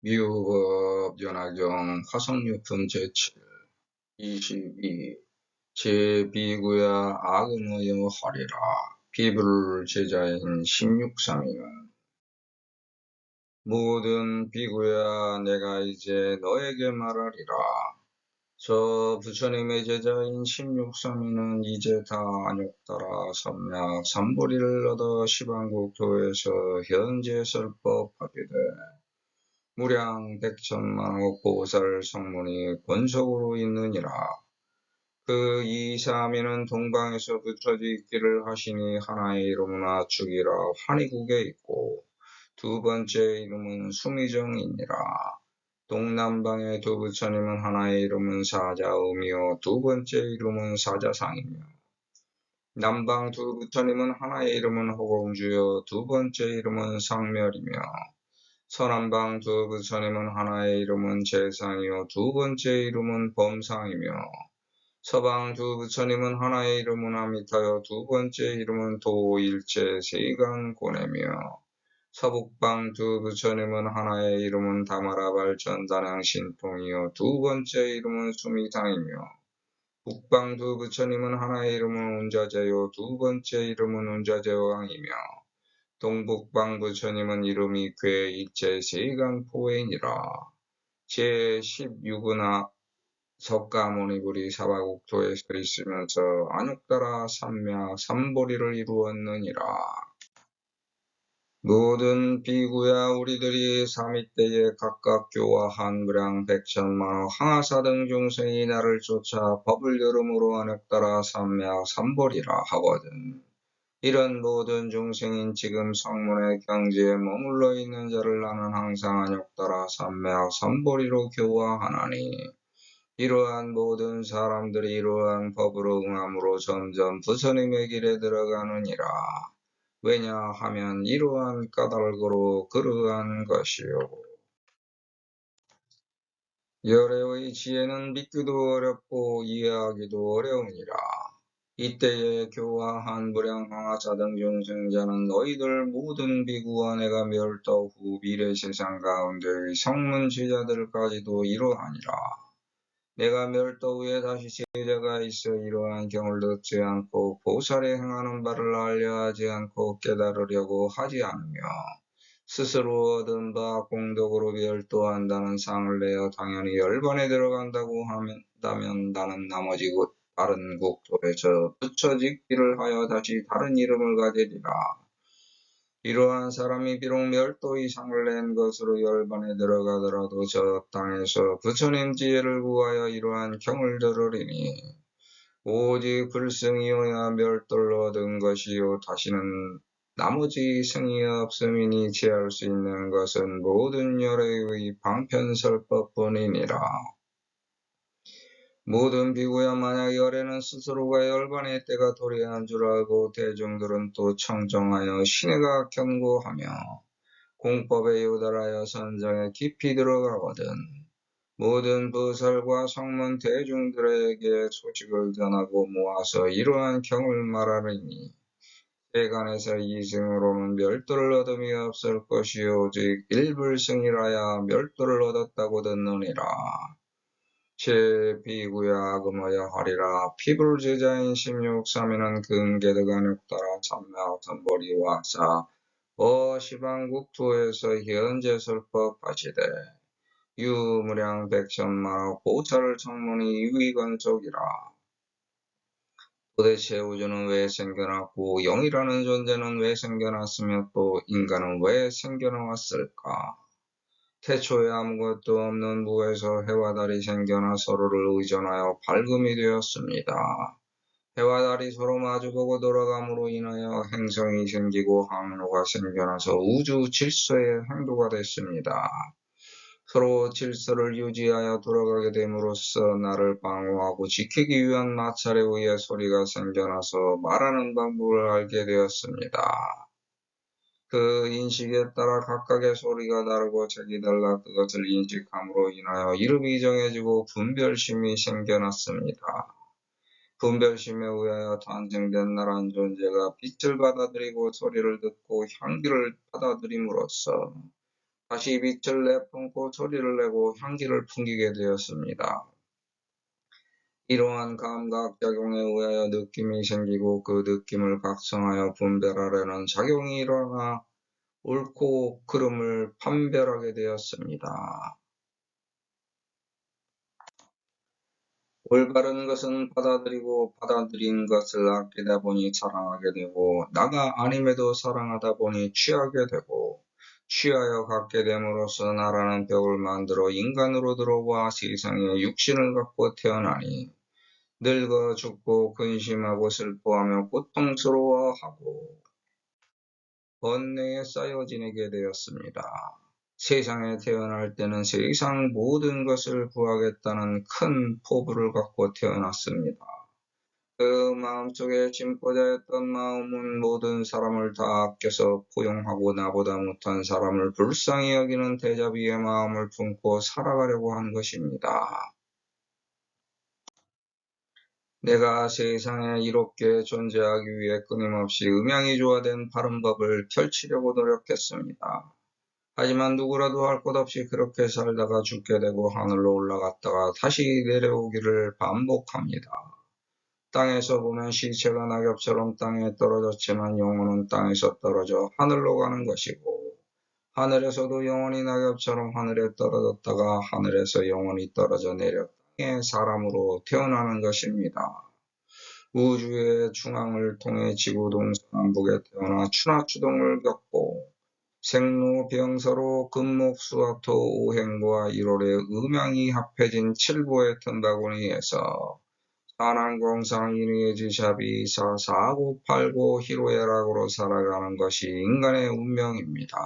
미유법 연화경 화성유품 제7 22 제비구야 악음의 하리라 비불 제자인 16상이는 모든 비구야 내가 이제 너에게 말하리라. 저 부처님의 제자인 16상이는 이제 다 안욕따라 삼약 삼보리를 얻어 시방국토에서 현재 설법하게 돼 무량 백천만억 보살 성문이 권속으로 있느니라. 그 이사미는 동방에서 붙여져 있기를 하시니 하나의 이름은 아축이라 환희국에 있고 두 번째 이름은 수미정이니라. 동남방의 두 부처님은 하나의 이름은 사자음이요 두 번째 이름은 사자상이며 남방 두 부처님은 하나의 이름은 호공주요 두 번째 이름은 상멸이며 서남방 두 부처님은 하나의 이름은 재상이요 두 번째 이름은 범상이며 서방 두 부처님은 하나의 이름은 아미타요 두 번째 이름은 도일체 세간고뇌며 서북방 두 부처님은 하나의 이름은 다마라 발전 단양 신통이요 두 번째 이름은 수미상이며 북방 두 부처님은 하나의 이름은 운자제요 두 번째 이름은 운자제왕이며 동북방 부처님은 이름이 괴일체 세간포행이라. 제16은 석가모니불이 사바국토에 서 있으면서 안욕따라 삼약 삼보리를 이루었느니라. 모든 비구야 우리들이 삼위 때에 각각 교화한 무량 백천만억 항아사 등 중생이 나를 쫓아 법을 여름으로 안욕따라 삼약 삼보리라 하거든. 이런 모든 중생인 지금 성문의 경지에 머물러 있는 자를 나는 항상 안욕따라 삼매악 삼보리로 교화하나니 이러한 모든 사람들이 이러한 법으로 응함으로 점점 부처님의 길에 들어가느니라. 왜냐하면 이러한 까닭으로 그러한 것이요. 열애의 지혜는 믿기도 어렵고 이해하기도 어려우니라. 이때에 교화한 무량항아사 등 중생자는 너희들 모든 비구와 내가 멸도 후 미래 세상 가운데의 성문 제자들까지도 이러하니라. 내가 멸도 후에 다시 제자가 있어 이러한 경을 듣지 않고 보살에 행하는 바를 알려하지 않고 깨달으려고 하지 않으며 스스로 얻은 바 공덕으로 멸도한다는 상을 내어 당연히 열반에 들어간다고 한다면 나는 나머지 다른 국토에서 붙여짓기를 하여 다시 다른 이름을 가지리라. 이러한 사람이 비록 멸도 이상을 낸 것으로 열반에 들어가더라도 저 땅에서 부처님 지혜를 구하여 이러한 경을 들으리니 오직 불승이어야 멸도를 얻은 것이요 다시는 나머지 승이 없음이니 취할 수 있는 것은 모든 열애의 방편설법뿐이니라. 모든 비구야 만약 열애는 스스로가 열반의 때가 도래한 줄 알고 대중들은 또 청정하여 신의가 경고하며 공법에 요달하여 선정에 깊이 들어가거든. 모든 부설과 성문 대중들에게 소식을 전하고 모아서 이러한 경을 말하리니 세간에서 이승으로는 멸도를 얻음이 없을 것이요 오직 일불승이라야 멸도를 얻었다고 듣느니라. 제 비구야 금어야 하리라. 피불제자인 16사미는 근계득안욕따라 참나 선보리와 사 시방국토에서 현재 설법하시되 유무량 백천만억 보살 청문이 유의건속이라. 도대체 우주는 왜 생겨났고 영이라는 존재는 왜 생겨났으며 또 인간은 왜 생겨나왔을까? 태초에 아무것도 없는 무에서 해와 달이 생겨나 서로를 의존하여 밝음이 되었습니다. 해와 달이 서로 마주보고 돌아감으로 인하여 행성이 생기고 항로가 생겨나서 우주 질서의 행도가 됐습니다. 서로 질서를 유지하여 돌아가게 됨으로써 나를 방어하고 지키기 위한 마찰에 의해 소리가 생겨나서 말하는 방법을 알게 되었습니다. 그 인식에 따라 각각의 소리가 다르고 색이 달라 그것을 인식함으로 인하여 이름이 정해지고 분별심이 생겨났습니다. 분별심에 의하여 탄생된 나란 존재가 빛을 받아들이고 소리를 듣고 향기를 받아들임으로써 다시 빛을 내뿜고 소리를 내고 향기를 풍기게 되었습니다. 이러한 감각작용에 의하여 느낌이 생기고 그 느낌을 각성하여 분별하려는 작용이 일어나 옳고 그름을 판별하게 되었습니다. 올바른 것은 받아들이고 받아들인 것을 아끼다 보니 사랑하게 되고 나가 아님에도 사랑하다 보니 취하게 되고 취하여 갖게 됨으로써 나라는 벽을 만들어 인간으로 들어와 세상에 육신을 갖고 태어나니 늙어 죽고 근심하고 슬퍼하며 고통스러워하고 번뇌에 쌓여 지내게 되었습니다. 세상에 태어날 때는 세상 모든 것을 구하겠다는 큰 포부를 갖고 태어났습니다. 그 마음속에 짐고자 했던 마음은 모든 사람을 다 아껴서 포용하고 나보다 못한 사람을 불쌍히 여기는 대자비의 마음을 품고 살아가려고 한 것입니다. 내가 세상에 이롭게 존재하기 위해 끊임없이 음양이 조화된 바른 법을 펼치려고 노력했습니다. 하지만 누구라도 할 것 없이 그렇게 살다가 죽게 되고 하늘로 올라갔다가 다시 내려오기를 반복합니다. 땅에서 보면 시체가 낙엽처럼 땅에 떨어졌지만 영혼은 땅에서 떨어져 하늘로 가는 것이고 하늘에서도 영혼이 낙엽처럼 하늘에 떨어졌다가 하늘에서 영혼이 떨어져 내려 땅에 사람으로 태어나는 것입니다. 우주의 중앙을 통해 지구 동서남북에 태어나 추나추동을 겪고 생로병사로 금목수화토 오행과 1월의 음양이 합해진 7보의 틈바구니에서 산항공상 인의지샤비 사사고 팔고 희로애락으로 살아가는 것이 인간의 운명입니다.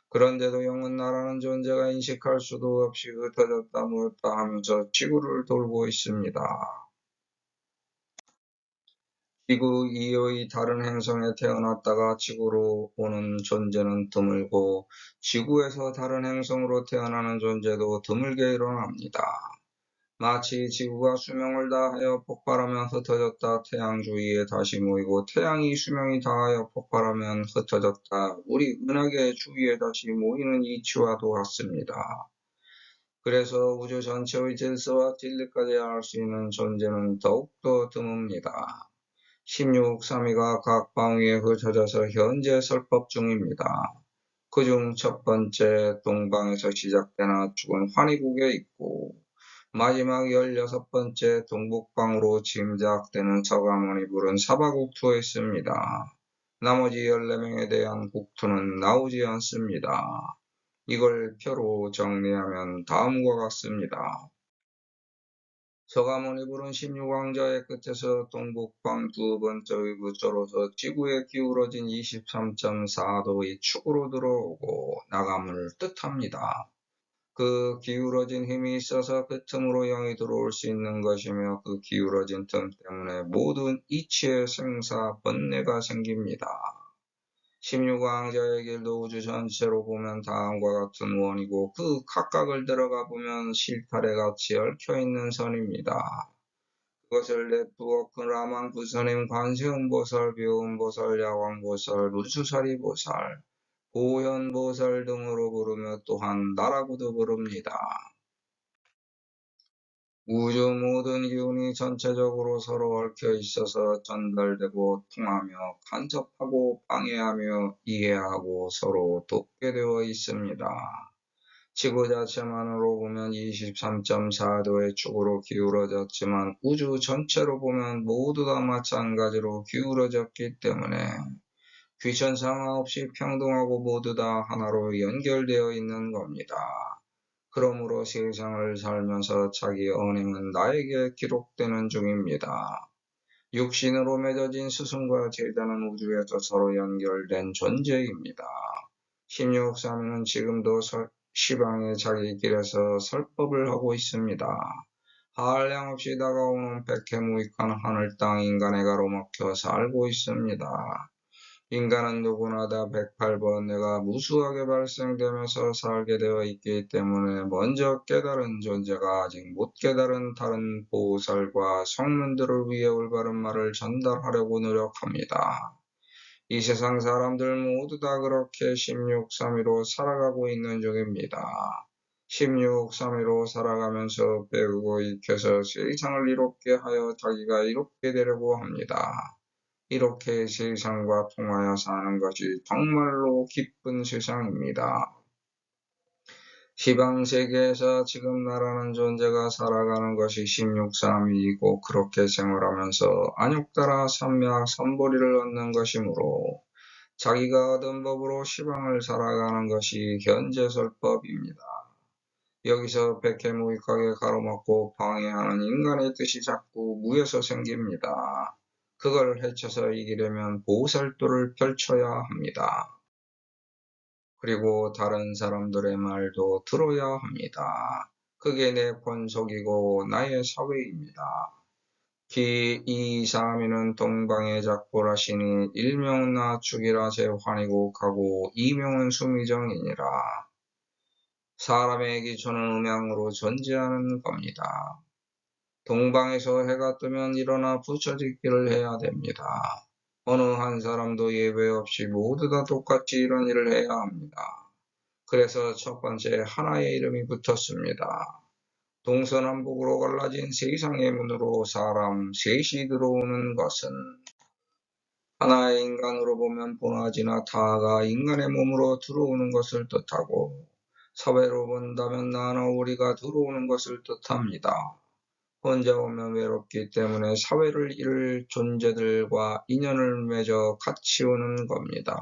그런데도 영은 나라는 존재가 인식할 수도 없이 흩어졌다 모였다 하면서 지구를 돌고 있습니다. 지구 이외의 다른 행성에 태어났다가 지구로 오는 존재는 드물고 지구에서 다른 행성으로 태어나는 존재도 드물게 일어납니다. 마치 지구가 수명을 다하여 폭발하면 흩어졌다 태양 주위에 다시 모이고 태양이 수명이 다하여 폭발하면 흩어졌다 우리 은하계 주위에 다시 모이는 이치와도 같습니다. 그래서 우주 전체의 질서와 진리까지 알 수 있는 존재는 더욱더 드뭅니다. 1632가 각 방위에 흩어져서 현재 설법 중입니다. 그중 첫 번째 동방에서 시작된 압축은 환희국에 있고 마지막 16번째 동북방으로 짐작되는 서가모니 불은 사바국토에 있습니다. 나머지 14명에 대한 국토는 나오지 않습니다. 이걸 표로 정리하면 다음과 같습니다. 서가모니 불은 16왕자의 끝에서 동북방 두 번째의 부처로서 지구에 기울어진 23.4도의 축으로 들어오고 나감을 뜻합니다. 그 기울어진 힘이 있어서 그 틈으로 영이 들어올 수 있는 것이며 그 기울어진 틈 때문에 모든 이치의 생사 번뇌가 생깁니다. 16왕자의 길도 우주 전체로 보면 다음과 같은 원이고 그 각각을 들어가 보면 실타래 같이 얽혀있는 선입니다. 그것을 넷두어 그라만 부처님, 관세음보살, 비음보살, 야광보살, 무수사리보살, 보현보살 등으로 부르며 또한 나라고도 부릅니다. 우주 모든 기운이 전체적으로 서로 얽혀 있어서 전달되고 통하며 간섭하고 방해하며 이해하고 서로 돕게 되어 있습니다. 지구 자체만으로 보면 23.4도의 축으로 기울어졌지만 우주 전체로 보면 모두 다 마찬가지로 기울어졌기 때문에 귀천상하 없이 평등하고 모두 다 하나로 연결되어 있는 겁니다. 그러므로 세상을 살면서 자기 언행은 나에게 기록되는 중입니다. 육신으로 맺어진 스승과 제자는 우주에서 서로 연결된 존재입니다. 16사미는 지금도 시방의 자기 길에서 설법을 하고 있습니다. 한량없이 다가오는 백해무익한 하늘 땅 인간의 가로막혀 살고 있습니다. 인간은 누구나 다 108번 내가 무수하게 발생되면서 살게 되어 있기 때문에 먼저 깨달은 존재가 아직 못 깨달은 다른 보살과 성문들을 위해 올바른 말을 전달하려고 노력합니다. 이 세상 사람들 모두 다 그렇게 1632로 살아가고 있는 중입니다. 1632로 살아가면서 배우고 익혀서 세상을 이롭게 하여 자기가 이롭게 되려고 합니다. 이렇게 세상과 통하여 사는 것이 정말로 기쁜 세상입니다. 시방세계에서 지금 나라는 존재가 살아가는 것이 1632이고 그렇게 생활하면서 안욕따라 삼약 삼보리를 얻는 것이므로 자기가 얻은 법으로 시방을 살아가는 것이 현재설법입니다. 여기서 백해무익하게 가로막고 방해하는 인간의 뜻이 자꾸 무에서 생깁니다. 그걸 헤쳐서 이기려면 보살도를 펼쳐야 합니다. 그리고 다른 사람들의 말도 들어야 합니다. 그게 내 본속이고 나의 사회입니다. 기 이삼이는 동방의 작보라시니 일명은 나축이라 제환이고 가고 이명은 수미정이니라. 사람의 기초는 음양으로 존재하는 겁니다. 동방에서 해가 뜨면 일어나 부처짓기를 해야 됩니다. 어느 한 사람도 예외 없이 모두 다 똑같이 이런 일을 해야 합니다. 그래서 첫 번째 하나의 이름이 붙었습니다. 동서남북으로 갈라진 세상의 문으로 사람 셋이 들어오는 것은 하나의 인간으로 보면 보나지나 타가 인간의 몸으로 들어오는 것을 뜻하고 사회로 본다면 나나 우리가 들어오는 것을 뜻합니다. 혼자 오면 외롭기 때문에 사회를 이룰 존재들과 인연을 맺어 같이 오는 겁니다.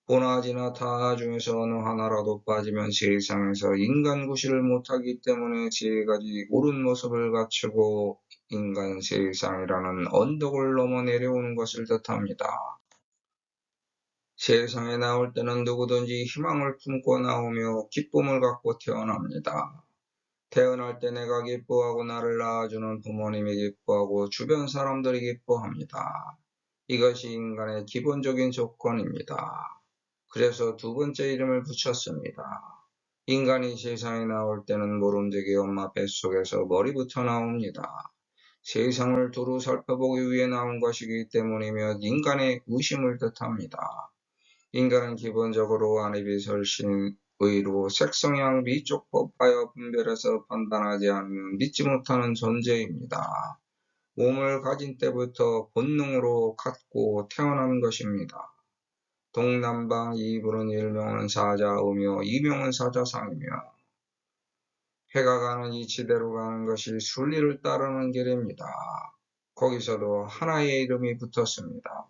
보나지나 타 중에서 어느 하나라도 빠지면 세상에서 인간 구실을 못하기 때문에 세 가지 옳은 모습을 갖추고 인간 세상이라는 언덕을 넘어 내려오는 것을 뜻합니다. 세상에 나올 때는 누구든지 희망을 품고 나오며 기쁨을 갖고 태어납니다. 태어날 때 내가 기뻐하고 나를 낳아주는 부모님이 기뻐하고 주변 사람들이 기뻐합니다. 이것이 인간의 기본적인 조건입니다. 그래서 두 번째 이름을 붙였습니다. 인간이 세상에 나올 때는 모름지기 엄마 뱃속에서 머리부터 나옵니다. 세상을 두루 살펴보기 위해 나온 것이기 때문이며 인간의 의심을 뜻합니다. 인간은 기본적으로 안이비설신의로 색성향 미쪽법하여 분별해서 판단하지 않으면 믿지 못하는 존재입니다. 몸을 가진 때부터 본능으로 갖고 태어난 것입니다. 동남방 이불은 일명은 사자우며 이명은 사자상이며 해가 가는 이치대로 가는 것이 순리를 따르는 길입니다. 거기서도 하나의 이름이 붙었습니다.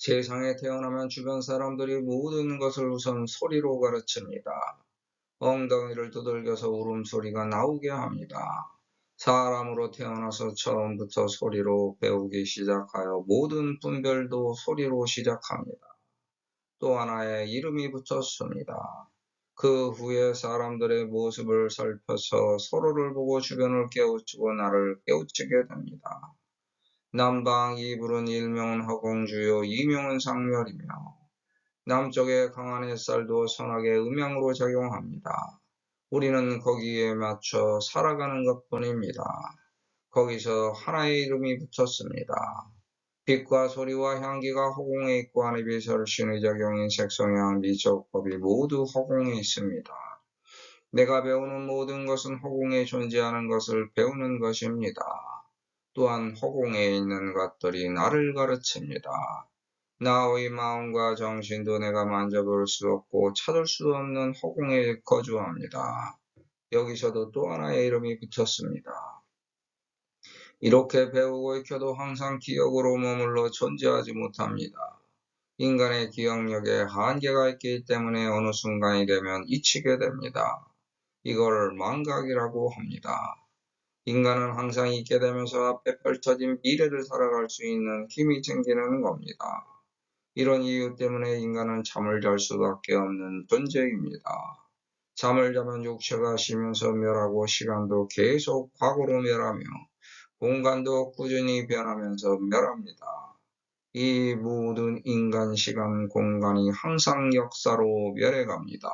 세상에 태어나면 주변 사람들이 모든 것을 우선 소리로 가르칩니다. 엉덩이를 두들겨서 울음소리가 나오게 합니다. 사람으로 태어나서 처음부터 소리로 배우기 시작하여 모든 분별도 소리로 시작합니다. 또 하나의 이름이 붙었습니다. 그 후에 사람들의 모습을 살펴서 서로를 보고 주변을 깨우치고 나를 깨우치게 됩니다. 남방 이불은 일명은 허공주요 이명은 상멸이며 남쪽의 강한 햇살도 선하게 음양으로 작용합니다. 우리는 거기에 맞춰 살아가는 것뿐입니다. 거기서 하나의 이름이 붙었습니다. 빛과 소리와 향기가 허공에 있고 안이비설신의 작용인 색성향 미적법이 모두 허공에 있습니다. 내가 배우는 모든 것은 허공에 존재하는 것을 배우는 것입니다. 또한 허공에 있는 것들이 나를 가르칩니다. 나의 마음과 정신도 내가 만져볼 수 없고 찾을 수 없는 허공에 거주합니다. 여기서도 또 하나의 이름이 붙었습니다. 이렇게 배우고 익혀도 항상 기억으로 머물러 존재하지 못합니다. 인간의 기억력에 한계가 있기 때문에 어느 순간이 되면 잊히게 됩니다. 이걸 망각이라고 합니다. 인간은 항상 잊게 되면서 앞에 펼쳐진 미래를 살아갈 수 있는 힘이 생기는 겁니다. 이런 이유 때문에 인간은 잠을 잘 수밖에 없는 존재입니다. 잠을 자면 육체가 쉬면서 멸하고 시간도 계속 과거로 멸하며 공간도 꾸준히 변하면서 멸합니다. 이 모든 인간 시간 공간이 항상 역사로 멸해갑니다.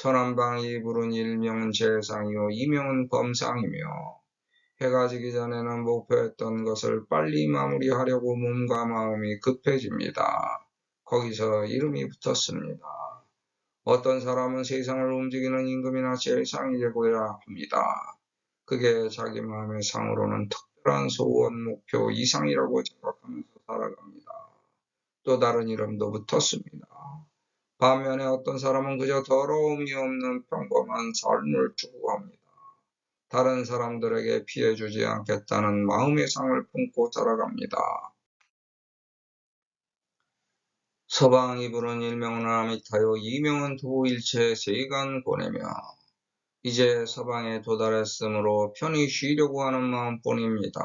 서남방 이불은 일명은 재상이요 이명은 범상이며 해가 지기 전에는 목표했던 것을 빨리 마무리하려고 몸과 마음이 급해집니다. 거기서 이름이 붙었습니다. 어떤 사람은 세상을 움직이는 임금이나 제사장이 되고야 합니다. 그게 자기 마음의 상으로는 특별한 소원, 목표 이상이라고 생각하면서 살아갑니다. 또 다른 이름도 붙었습니다. 반면에 어떤 사람은 그저 더러움이 없는 평범한 삶을 추구합니다. 다른 사람들에게 피해 주지 않겠다는 마음의 상을 품고 살아갑니다. 서방 이불은 일명은 아미타요, 이명은 두일체 세간 보내며 이제 서방에 도달했으므로 편히 쉬려고 하는 마음뿐입니다.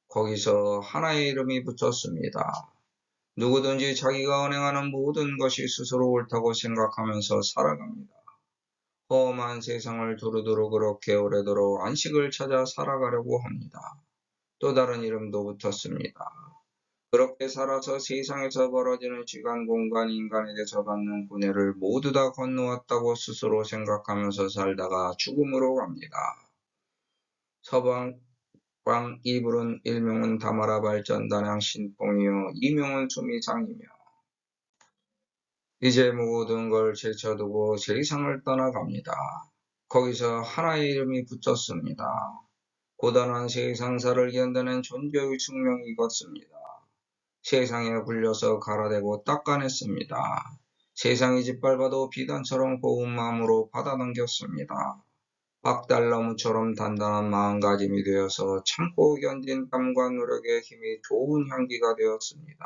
거기서 하나의 이름이 붙었습니다. 누구든지 자기가 언행하는 모든 것이 스스로 옳다고 생각하면서 살아갑니다. 험한 세상을 두루두루 그렇게 오래도록 안식을 찾아 살아가려고 합니다. 또 다른 이름도 붙었습니다. 그렇게 살아서 세상에서 벌어지는 시간, 공간, 인간에게서 받는 고뇌를 모두 다 건너왔다고 스스로 생각하면서 살다가 죽음으로 갑니다. 서방 이불은 일명은 다마라 발전단양 신봉이요, 이명은 수미상이며 이제 모든 걸 제쳐두고 세상을 떠나갑니다. 거기서 하나의 이름이 붙었습니다. 고단한 세상사를 견뎌낸 존재의 숙명이 걷습니다. 세상에 굴려서 갈아대고 닦아냈습니다. 세상이 짓밟아도 비단처럼 고운 마음으로 받아넘겼습니다. 박달나무처럼 단단한 마음가짐이 되어서 참고 견딘 땀과 노력의 힘이 좋은 향기가 되었습니다.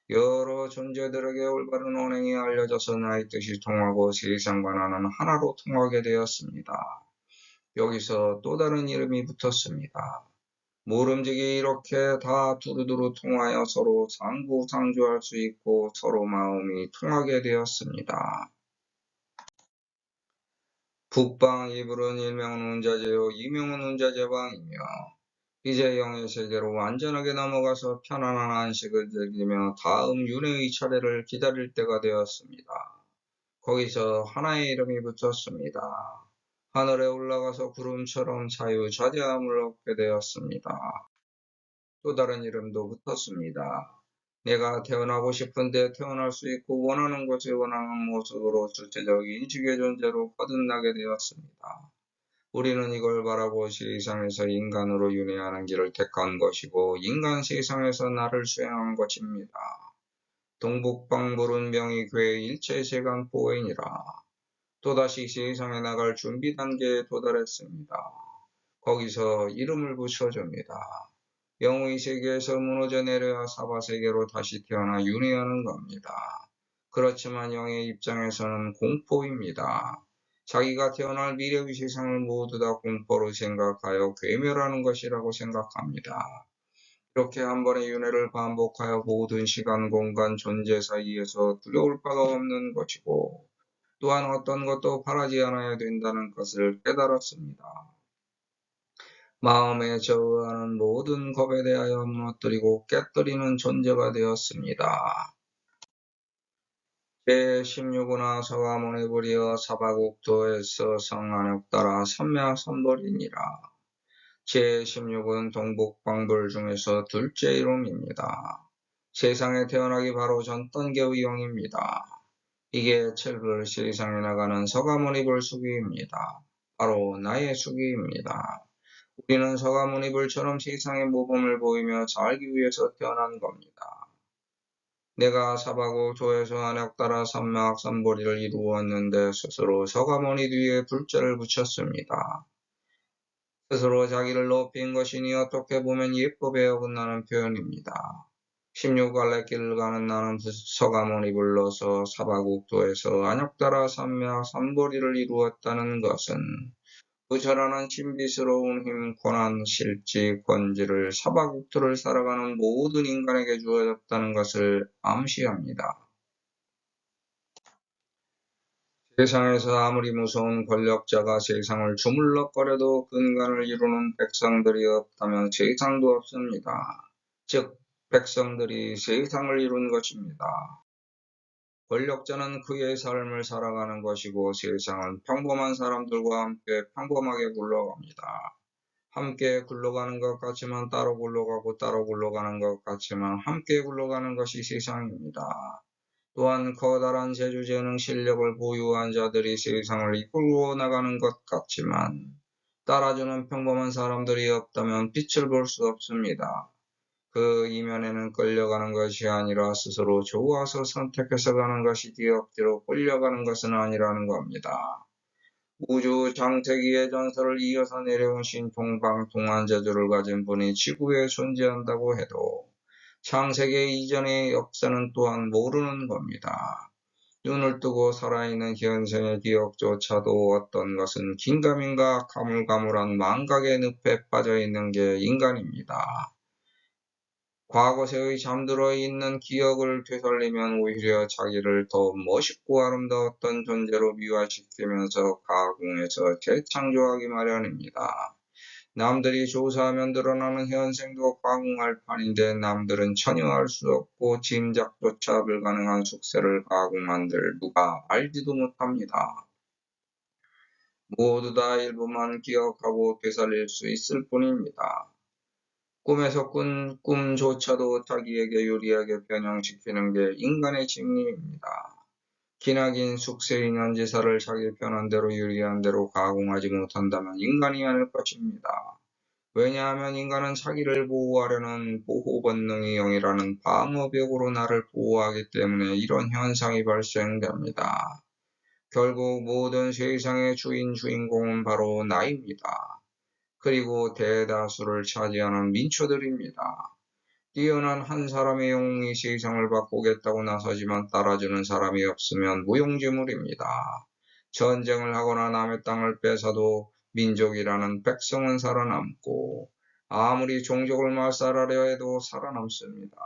여러 존재들에게 올바른 언행이 알려져서 나의 뜻이 통하고 세상과 나는 하나로 통하게 되었습니다. 여기서 또 다른 이름이 붙었습니다. 모름지기 이렇게 다 두루두루 통하여 서로 상부상조할 수 있고 서로 마음이 통하게 되었습니다. 북방 이불은 일명은 운자제요, 이명은 운자제방이며 이제 영의 세계로 완전하게 넘어가서 편안한 안식을 즐기며 다음 윤회의 차례를 기다릴 때가 되었습니다. 거기서 하나의 이름이 붙었습니다. 하늘에 올라가서 구름처럼 자유자재함을 얻게 되었습니다. 또 다른 이름도 붙었습니다. 내가 태어나고 싶은데 태어날 수 있고 원하는 곳에 원하는 모습으로 주체적 인식의 존재로 거듭나게 되었습니다. 우리는 이걸 바라고 세상에서 인간으로 윤회하는 길을 택한 것이고 인간 세상에서 나를 수행한 것입니다. 동북방불은 명의 교회 일체세간 보행이라 또다시 세상에 나갈 준비 단계에 도달했습니다. 거기서 이름을 붙여줍니다. 영의 세계에서 무너져 내려야 사바세계로 다시 태어나 윤회하는 겁니다. 그렇지만 영의 입장에서는 공포입니다. 자기가 태어날 미래의 세상을 모두 다 공포로 생각하여 괴멸하는 것이라고 생각합니다. 이렇게 한 번의 윤회를 반복하여 모든 시간, 공간, 존재 사이에서 두려울 바가 없는 것이고 또한 어떤 것도 바라지 않아야 된다는 것을 깨달았습니다. 마음에 저어하는 모든 겁에 대하여 무너뜨리고 깨뜨리는 존재가 되었습니다. 제16은 서가모니 부리어 사바국토에서 성안역 따라 삼야삼벌이니라. 제16은 동북방불 중에서 둘째 이름입니다. 세상에 태어나기 바로 전 단계의 영입니다. 이게 철불 세상에 나가는 서가모니 불수기입니다. 바로 나의 수기입니다. 우리는 서가모니 불처럼 세상의 모범을 보이며 살기 위해서 태어난 겁니다. 내가 사바고 조에서 안역 따라 삼막 삼보리를 이루었는데 스스로 서가모니 뒤에 불자를 붙였습니다. 스스로 자기를 높인 것이니 어떻게 보면 예법에 어긋나는 표현입니다. 16갈래길을 가는 나는 서가모니 불러서 사바국도에서 안역 따라 삼막 삼보리를 이루었다는 것은 부처라는 신비스러운 힘, 고난, 실지, 권지를 사바국토를 살아가는 모든 인간에게 주어졌다는 것을 암시합니다. 세상에서 아무리 무서운 권력자가 세상을 주물럭거려도 근간을 이루는 백성들이 없다면 세상도 없습니다. 즉, 백성들이 세상을 이룬 것입니다. 권력자는 그의 삶을 살아가는 것이고 세상은 평범한 사람들과 함께 평범하게 굴러갑니다. 함께 굴러가는 것 같지만 따로 굴러가고 따로 굴러가는 것 같지만 함께 굴러가는 것이 세상입니다. 또한 커다란 재주재능 실력을 보유한 자들이 세상을 이끌고 나가는 것 같지만 따라주는 평범한 사람들이 없다면 빛을 볼 수 없습니다. 그 이면에는 끌려가는 것이 아니라 스스로 좋아서 선택해서 가는 것이 뒤엎뒤로 끌려가는 것은 아니라는 겁니다. 우주 창세기의 전설을 이어서 내려오신 동방동안재주를 가진 분이 지구에 존재한다고 해도 창세기 이전의 역사는 또한 모르는 겁니다. 눈을 뜨고 살아있는 현생의 기억조차도 어떤 것은 긴가민가 가물가물한 망각의 늪에 빠져있는 게 인간입니다. 과거세의 잠들어 있는 기억을 되살리면 오히려 자기를 더 멋있고 아름다웠던 존재로 미화시키면서 가공해서 재창조하기 마련입니다. 남들이 조사하면 드러나는 현생도 가공할 판인데 남들은 전혀 알 수 없고 짐작조차 불가능한 숙세를 가공한들 누가 알지도 못합니다. 모두 다 일부만 기억하고 되살릴 수 있을 뿐입니다. 꿈에서 꾼 꿈조차도 자기에게 유리하게 변형시키는 게 인간의 직리입니다. 기나긴 숙세인연지사를 자기 편한 대로 유리한 대로 가공하지 못한다면 인간이 아닐 것입니다. 왜냐하면 인간은 자기를 보호하려는 보호 본능의 영이라는 방어벽으로 나를 보호하기 때문에 이런 현상이 발생됩니다. 결국 모든 세상의 주인공은 바로 나입니다. 그리고 대다수를 차지하는 민초들입니다. 뛰어난 한 사람의 영웅이 세상을 바꾸겠다고 나서지만 따라주는 사람이 없으면 무용지물입니다. 전쟁을 하거나 남의 땅을 뺏어도 민족이라는 백성은 살아남고 아무리 종족을 말살하려 해도 살아남습니다.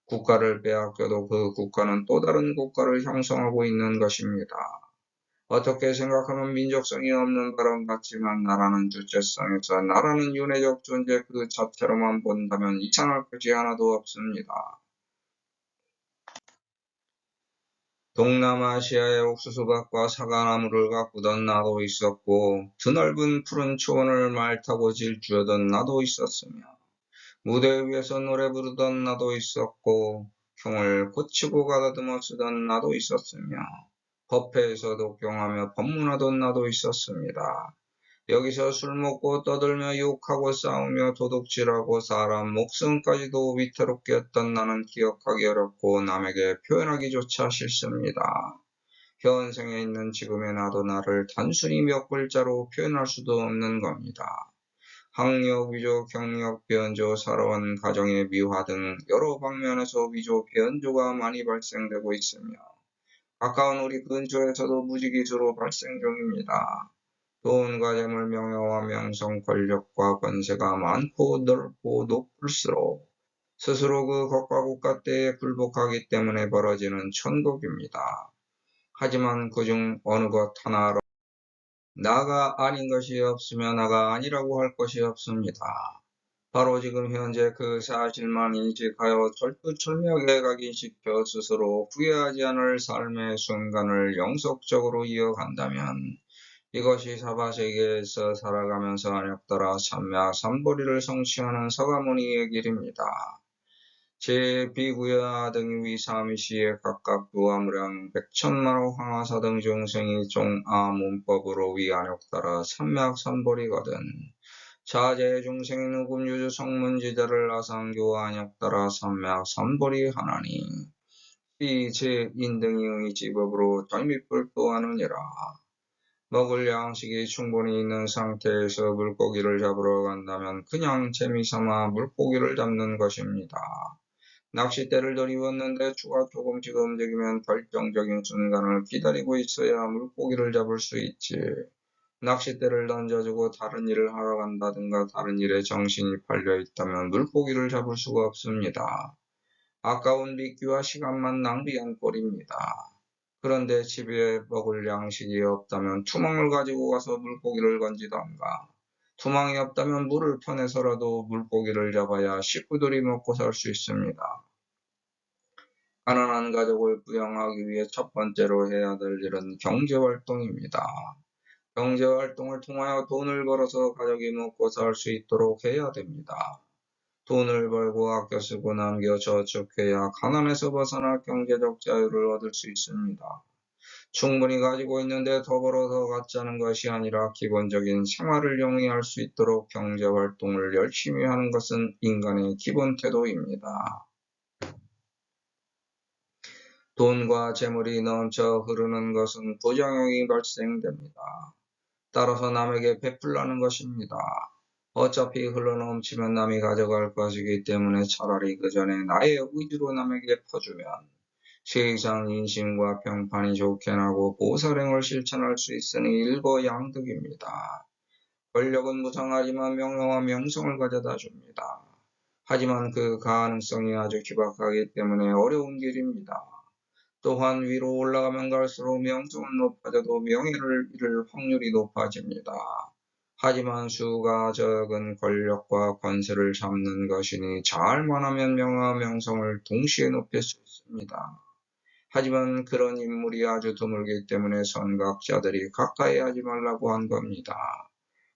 국가를 빼앗겨도 그 국가는 또 다른 국가를 형성하고 있는 것입니다. 어떻게 생각하면 민족성이 없는 발언 같지만 나라는 주체성에서 나라는 윤회적 존재 그 자체로만 본다면 이상할 것이 하나도 없습니다. 동남아시아에 옥수수밭과 사과나무를 가꾸던 나도 있었고 드넓은 푸른 초원을 말 타고 질주하던 나도 있었으며 무대 위에서 노래 부르던 나도 있었고 흉을 고치고 가다듬어 쓰던 나도 있었으며 법회에서 독경하며 법문하던 나도 있었습니다. 여기서 술 먹고 떠들며 욕하고 싸우며 도둑질하고 사람 목숨까지도 위태롭게 했던 나는 기억하기 어렵고 남에게 표현하기조차 싫습니다. 현생에 있는 지금의 나도 나를 단순히 몇 글자로 표현할 수도 없는 겁니다. 학력, 위조, 경력, 변조, 살아온 가정의 미화 등 여러 방면에서 위조, 변조가 많이 발생되고 있으며 가까운 우리 근처에서도 무지기수로 발생 중입니다. 돈과 재물, 명예와 명성, 권력과 권세가 많고 넓고 높을수록 스스로 그 것과 국가때에 굴복하기 때문에 벌어지는 천국입니다. 하지만 그중 어느 것 하나로 나가 아닌 것이 없으며 나가 아니라고 할 것이 없습니다. 바로 지금 현재 그 사실만 인식하여 철두철미하게 각인시켜 스스로 후회하지 않을 삶의 순간을 영속적으로 이어간다면 이것이 사바세계에서 살아가면서 안역따라 삼야삼보리를 성취하는 서가모니의 길입니다. 제 비구야 등 위삼시에 각각 두아무량 백천만호 황하사 등 중생이 종아 문법으로 위안역따라 삼약삼보리거든. 자제 중생의 누금 유주 성문지대를 아상교 안역따라 삼약삼보리 하나니 이 제 인등이의 지법으로 절mit불도하느니라. 먹을 양식이 충분히 있는 상태에서 물고기를 잡으러 간다면 그냥 재미삼아 물고기를 잡는 것입니다. 낚싯대를 들이웠는데 추가 조금씩 움직이면 결정적인 순간을 기다리고 있어야 물고기를 잡을 수 있지. 낚싯대를 던져주고 다른 일을 하러 간다든가 다른 일에 정신이 팔려 있다면 물고기를 잡을 수가 없습니다. 아까운 미끼와 시간만 낭비한 꼴입니다. 그런데 집에 먹을 양식이 없다면 투망을 가지고 가서 물고기를 건지던가 투망이 없다면 물을 퍼내서라도 물고기를 잡아야 식구들이 먹고 살 수 있습니다. 가난한 가족을 부양하기 위해 첫 번째로 해야 될 일은 경제활동입니다. 경제활동을 통하여 돈을 벌어서 가족이 먹고 살 수 있도록 해야 됩니다. 돈을 벌고 아껴 쓰고 남겨 저축해야 가난에서 벗어나 경제적 자유를 얻을 수 있습니다. 충분히 가지고 있는데 더 벌어서 갖자는 것이 아니라 기본적인 생활을 영위할 수 있도록 경제활동을 열심히 하는 것은 인간의 기본 태도입니다. 돈과 재물이 넘쳐 흐르는 것은 부정용이 발생됩니다. 따라서 남에게 베풀라는 것입니다. 어차피 흘러넘치면 남이 가져갈 것이기 때문에 차라리 그 전에 나의 의지로 남에게 퍼주면 세상 인심과 평판이 좋게 나고 보살행을 실천할 수 있으니 일거양득입니다. 권력은 무상하지만 명예와 명성을 가져다 줍니다. 하지만 그 가능성이 아주 희박하기 때문에 어려운 길입니다. 또한 위로 올라가면 갈수록 명성은 높아져도 명예를 잃을 확률이 높아집니다. 하지만 수가 적은 권력과 권세를 잡는 것이니 잘만 하면 명예와 명성을 동시에 높일 수 있습니다. 하지만 그런 인물이 아주 드물기 때문에 선각자들이 가까이 하지 말라고 한 겁니다.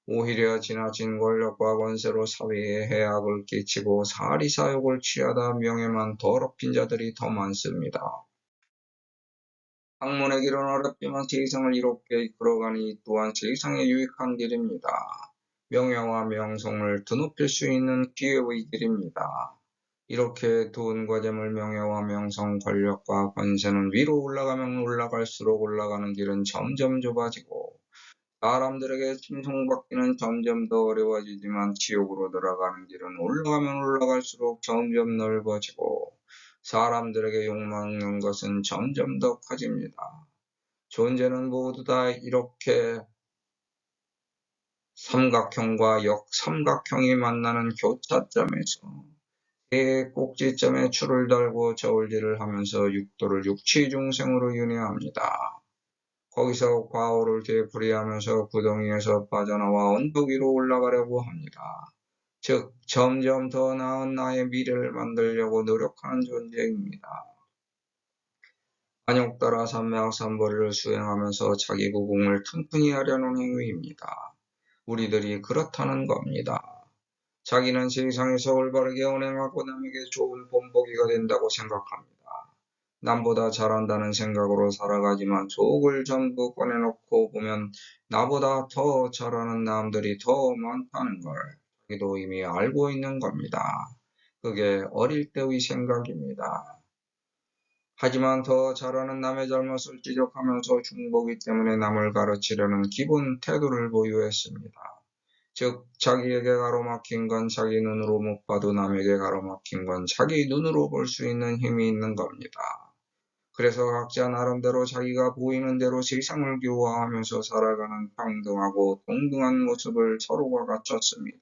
오히려 지나친 권력과 권세로 사회에 해악을 끼치고 사리사욕을 취하다 명예만 더럽힌 자들이 더 많습니다. 학문의 길은 어렵지만 세상을 이롭게 이끌어가니 이 또한 세상에 유익한 길입니다. 명예와 명성을 드높일 수 있는 기회의 길입니다. 이렇게 돈과 재물, 명예와 명성, 권력과 권세는 위로 올라가면 올라갈수록 올라가는 길은 점점 좁아지고 사람들에게 칭송받기는 점점 더 어려워지지만 지옥으로 들어가는 길은 올라가면 올라갈수록 점점 넓어지고 사람들에게 욕먹는 것은 점점 더 커집니다. 존재는 모두 다 이렇게 삼각형과 역삼각형이 만나는 교차점에서 의 꼭지점에 줄을 달고 저울질을 하면서 육도를 육치중생으로 윤회합니다. 거기서 과오를 되풀이하면서 구덩이에서 빠져나와 언덕 위로 올라가려고 합니다. 즉 점점 더 나은 나의 미래를 만들려고 노력하는 존재입니다. 안욕 따라 삼매학삼벌이를 수행하면서 자기 구공을 튼튼히 하려는 행위입니다. 우리들이 그렇다는 겁니다. 자기는 세상에서 올바르게 운행하고 남에게 좋은 본보기가 된다고 생각합니다. 남보다 잘한다는 생각으로 살아가지만 속을 전부 꺼내놓고 보면 나보다 더 잘하는 남들이 더 많다는 걸 자기도 이미 알고 있는 겁니다. 그게 어릴 때의 생각입니다. 하지만 더 잘하는 남의 잘못을 지적하면서 중보기 때문에 남을 가르치려는 기본 태도를 보유했습니다. 즉 자기에게 가로막힌 건 자기 눈으로 못 봐도 남에게 가로막힌 건 자기 눈으로 볼 수 있는 힘이 있는 겁니다. 그래서 각자 나름대로 자기가 보이는 대로 세상을 교화하면서 살아가는 평등하고 동등한 모습을 서로가 갖췄습니다.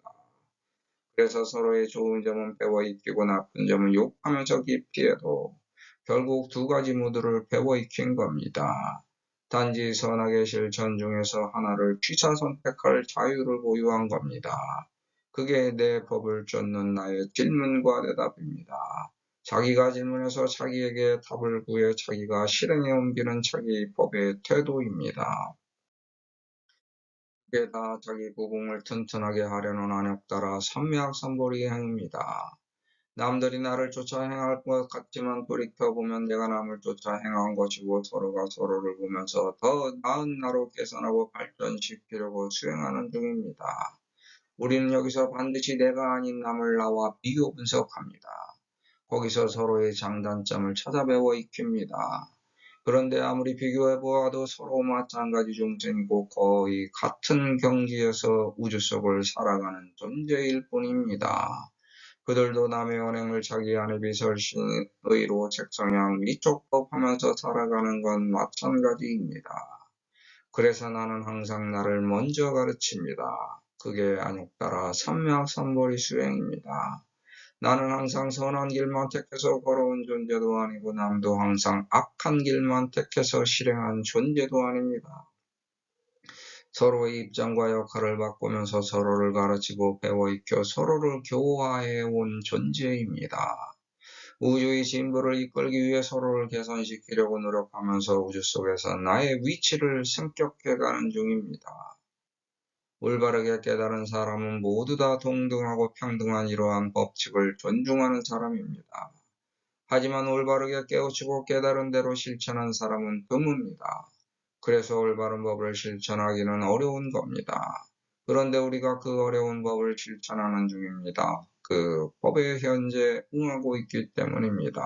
그래서 서로의 좋은 점은 배워 익히고 나쁜 점은 욕하면서 기피해도 결국 두 가지 모두를 배워 익힌 겁니다. 단지 선악의 실천 중에서 하나를 취사 선택할 자유를 보유한 겁니다. 그게 내 법을 쫓는 나의 질문과 대답입니다. 자기가 질문해서 자기에게 답을 구해 자기가 실행에 옮기는 자기 법의 태도입니다. 그게 다 자기 구공을 튼튼하게 하려는 안욕 따라 삼매학삼보리의 행위입니다. 남들이 나를 쫓아 행할 것 같지만 돌이켜보면 내가 남을 쫓아 행한 것이고 서로가 서로를 보면서 더 나은 나로 개선하고 발전시키려고 수행하는 중입니다. 우리는 여기서 반드시 내가 아닌 남을 나와 비교 분석합니다. 거기서 서로의 장단점을 찾아 배워 익힙니다. 그런데 아무리 비교해 보아도 서로 마찬가지 존재이고 거의 같은 경지에서 우주 속을 살아가는 존재일 뿐입니다. 그들도 남의 언행을 자기 안에 비설신의로 책성향 위촉법하면서 살아가는 건 마찬가지입니다. 그래서 나는 항상 나를 먼저 가르칩니다. 그게 안욕 따라 삼매학삼보리 수행입니다. 나는 항상 선한 길만 택해서 걸어온 존재도 아니고 남도 항상 악한 길만 택해서 실행한 존재도 아닙니다. 서로의 입장과 역할을 바꾸면서 서로를 가르치고 배워 익혀 서로를 교화해 온 존재입니다. 우주의 진보를 이끌기 위해 서로를 개선시키려고 노력하면서 우주 속에서 나의 위치를 승격해가는 중입니다. 올바르게 깨달은 사람은 모두 다 동등하고 평등한 이러한 법칙을 존중하는 사람입니다. 하지만 올바르게 깨우치고 깨달은 대로 실천한 사람은 드뭅니다. 그래서 올바른 법을 실천하기는 어려운 겁니다. 그런데 우리가 그 어려운 법을 실천하는 중입니다. 그 법에 현재 응하고 있기 때문입니다.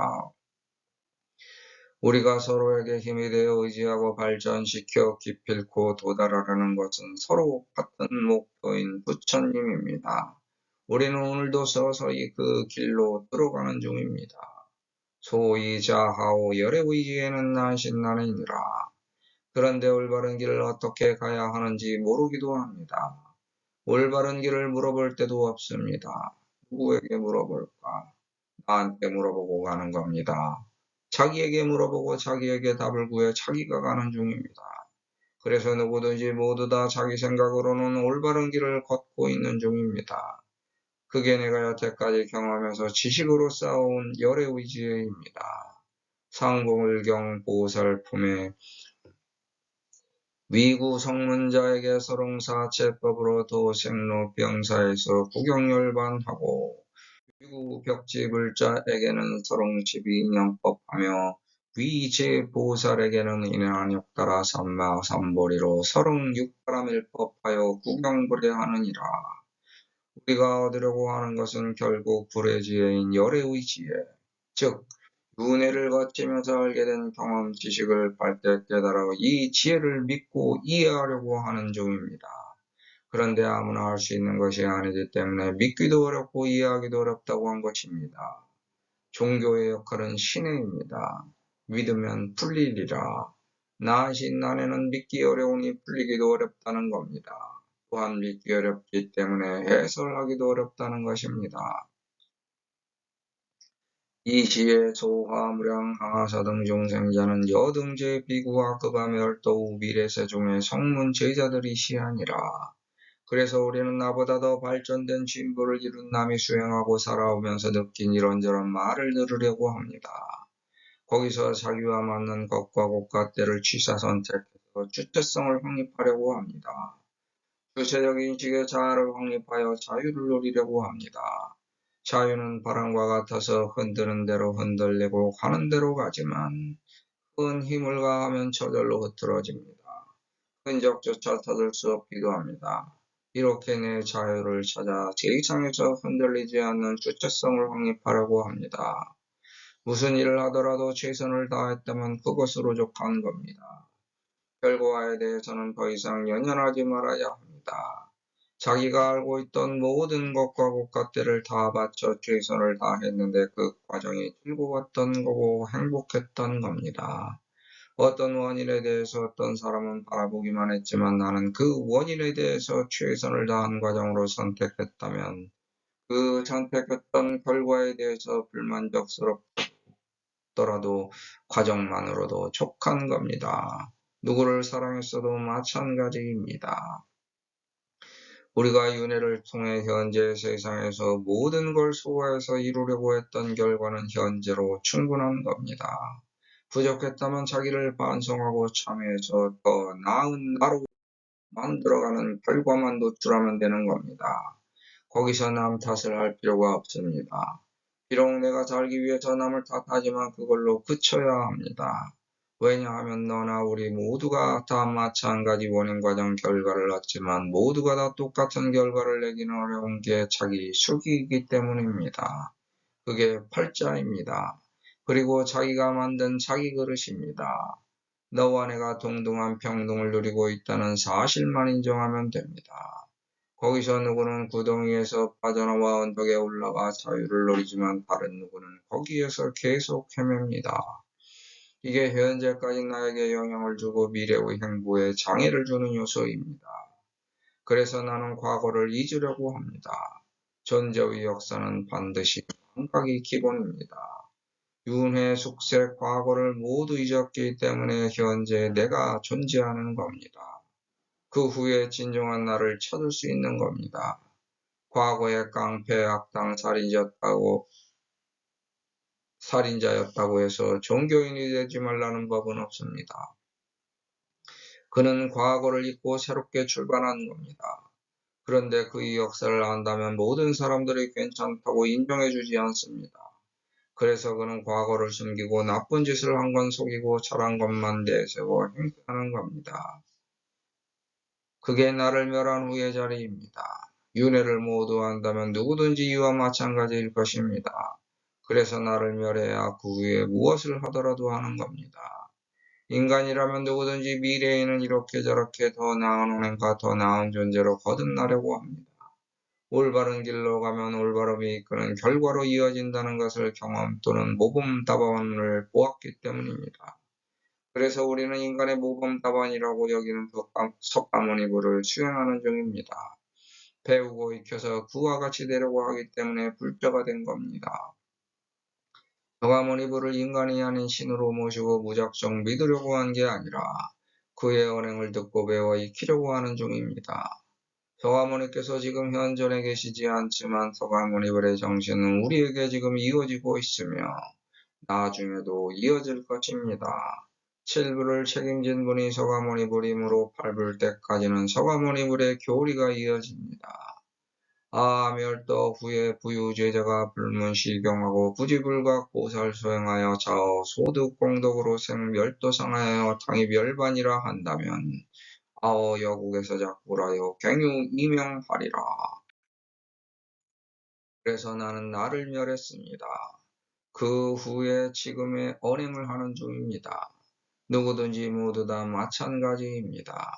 우리가 서로에게 힘이 되어 의지하고 발전시켜 기필코 도달하려는 것은 서로 같은 목표인 부처님입니다. 우리는 오늘도 서서히 그 길로 들어가는 중입니다. 소위 자하오 열애의지에는 난신난이니라. 그런데 올바른 길을 어떻게 가야 하는지 모르기도 합니다. 올바른 길을 물어볼 때도 없습니다. 누구에게 물어볼까? 나한테 물어보고 가는 겁니다. 자기에게 물어보고 자기에게 답을 구해 자기가 가는 중입니다. 그래서 누구든지 모두 다 자기 생각으로는 올바른 길을 걷고 있는 중입니다. 그게 내가 여태까지 경험해서 지식으로 쌓아온 열의 의지입니다. 상공을경 보살품의 위구 성문자에게 서롱사채법으로 도생로병사에서 구경열반하고 위구 벽지불자에게는 서롱집이인연법하며 위제보살에게는 인한욕따라 삼마삼보리로 서롱육바라밀법하여 구경불례하느니라. 우리가 얻으려고 하는 것은 결국 불의 지혜인 열의 의지에, 즉 윤회를 거치면서 알게 된 경험 지식을 발대 깨달아 이 지혜를 믿고 이해하려고 하는 중입니다. 그런데 아무나 할 수 있는 것이 아니기 때문에 믿기도 어렵고 이해하기도 어렵다고 한 것입니다. 종교의 역할은 신뢰입니다. 믿으면 풀리리라. 난신난에는 믿기 어려우니 풀리기도 어렵다는 겁니다. 또한 믿기 어렵기 때문에 해설하기도 어렵다는 것입니다. 이 시에 소화, 무량, 항하사 등 중생자는 여등제 비구와 급하멸도 미래세종의 성문 제자들이 시하니라. 그래서 우리는 나보다 더 발전된 진보를 이룬 남이 수행하고 살아오면서 느낀 이런저런 말을 들으려고 합니다. 거기서 자기와 맞는 것과 곳갓대를 취사 선택해서 주체성을 확립하려고 합니다. 주체적 인식의 자아를 확립하여 자유를 누리려고 합니다. 자유는 바람과 같아서 흔드는 대로 흔들리고 가는 대로 가지만 큰 힘을 가하면 저절로 흐트러집니다. 흔적조차 찾을 수 없기도 합니다. 이렇게 내 자유를 찾아 제2상에서 흔들리지 않는 주체성을 확립하려고 합니다. 무슨 일을 하더라도 최선을 다했다면 그것으로 족한 겁니다. 결과에 대해서는 더 이상 연연하지 말아야 합니다. 자기가 알고 있던 모든 것과 곳갓대를 다 바쳐 최선을 다했는데 그 과정이 즐거웠던 거고 행복했던 겁니다. 어떤 원인에 대해서 어떤 사람은 바라보기만 했지만 나는 그 원인에 대해서 최선을 다한 과정으로 선택했다면 그 선택했던 결과에 대해서 불만족스럽더라도 과정만으로도 족한 겁니다. 누구를 사랑했어도 마찬가지입니다. 우리가 윤회를 통해 현재 세상에서 모든 걸 소화해서 이루려고 했던 결과는 현재로 충분한 겁니다. 부족했다면 자기를 반성하고 참여해서 더 나은 나로 만들어가는 결과만 노출하면 되는 겁니다. 거기서 남 탓을 할 필요가 없습니다. 비록 내가 살기 위해서 남을 탓하지만 그걸로 그쳐야 합니다. 왜냐하면 너나 우리 모두가 다 마찬가지 원인 과정 결과를 얻지만 모두가 다 똑같은 결과를 내기는 어려운 게 자기 수기이기 때문입니다. 그게 팔자입니다. 그리고 자기가 만든 자기 그릇입니다. 너와 내가 동등한 평등을 누리고 있다는 사실만 인정하면 됩니다. 거기서 누구는 구덩이에서 빠져나와 언덕에 올라가 자유를 누리지만 다른 누구는 거기에서 계속 헤맵니다. 이게 현재까지 나에게 영향을 주고 미래의 행보에 장애를 주는 요소입니다. 그래서 나는 과거를 잊으려고 합니다. 존재의 역사는 반드시 감각이 기본입니다. 윤회, 숙세, 과거를 모두 잊었기 때문에 현재 내가 존재하는 겁니다. 그 후에 진정한 나를 찾을 수 있는 겁니다. 과거에 깡패, 악당, 살인졌다고 살인자였다고 해서 종교인이 되지 말라는 법은 없습니다. 그는 과거를 잊고 새롭게 출발한 겁니다. 그런데 그의 역사를 안다면 모든 사람들이 괜찮다고 인정해주지 않습니다. 그래서 그는 과거를 숨기고 나쁜 짓을 한 건 속이고 잘한 것만 내세워 행세하는 겁니다. 그게 나를 멸한 후의 자리입니다. 윤회를 모두 한다면 누구든지 이와 마찬가지일 것입니다. 그래서 나를 멸해야 그 후에 무엇을 하더라도 하는 겁니다. 인간이라면 누구든지 미래에는 이렇게 저렇게 더 나은 운행과 더 나은 존재로 거듭나려고 합니다. 올바른 길로 가면 올바름이 이끄는 결과로 이어진다는 것을 경험 또는 모범답안을 보았기 때문입니다. 그래서 우리는 인간의 모범답안이라고 여기는 석가모니부를 수행하는 중입니다. 배우고 익혀서 그와 같이 되려고 하기 때문에 불자가 된 겁니다. 석가모니부를 인간이 아닌 신으로 모시고 무작정 믿으려고 한 게 아니라 그의 언행을 듣고 배워 익히려고 하는 중입니다. 석가모니께서 지금 현존에 계시지 않지만 석가모니불의 정신은 우리에게 지금 이어지고 있으며 나중에도 이어질 것입니다. 7부를 책임진 분이 석가모니불이므로 8불 때까지는 석가모니불의 교리가 이어집니다. 아멸도 후에 부유제자가 불문실경하고 부지불각 보살 수행하여 자어 소득공덕으로 생멸도상하여 당입열반이라 한다면 아어 여국에서 작불하여 갱유 이명하리라. 그래서 나는 나를 멸했습니다. 그 후에 지금의 언행을 하는 중입니다. 누구든지 모두 다 마찬가지입니다.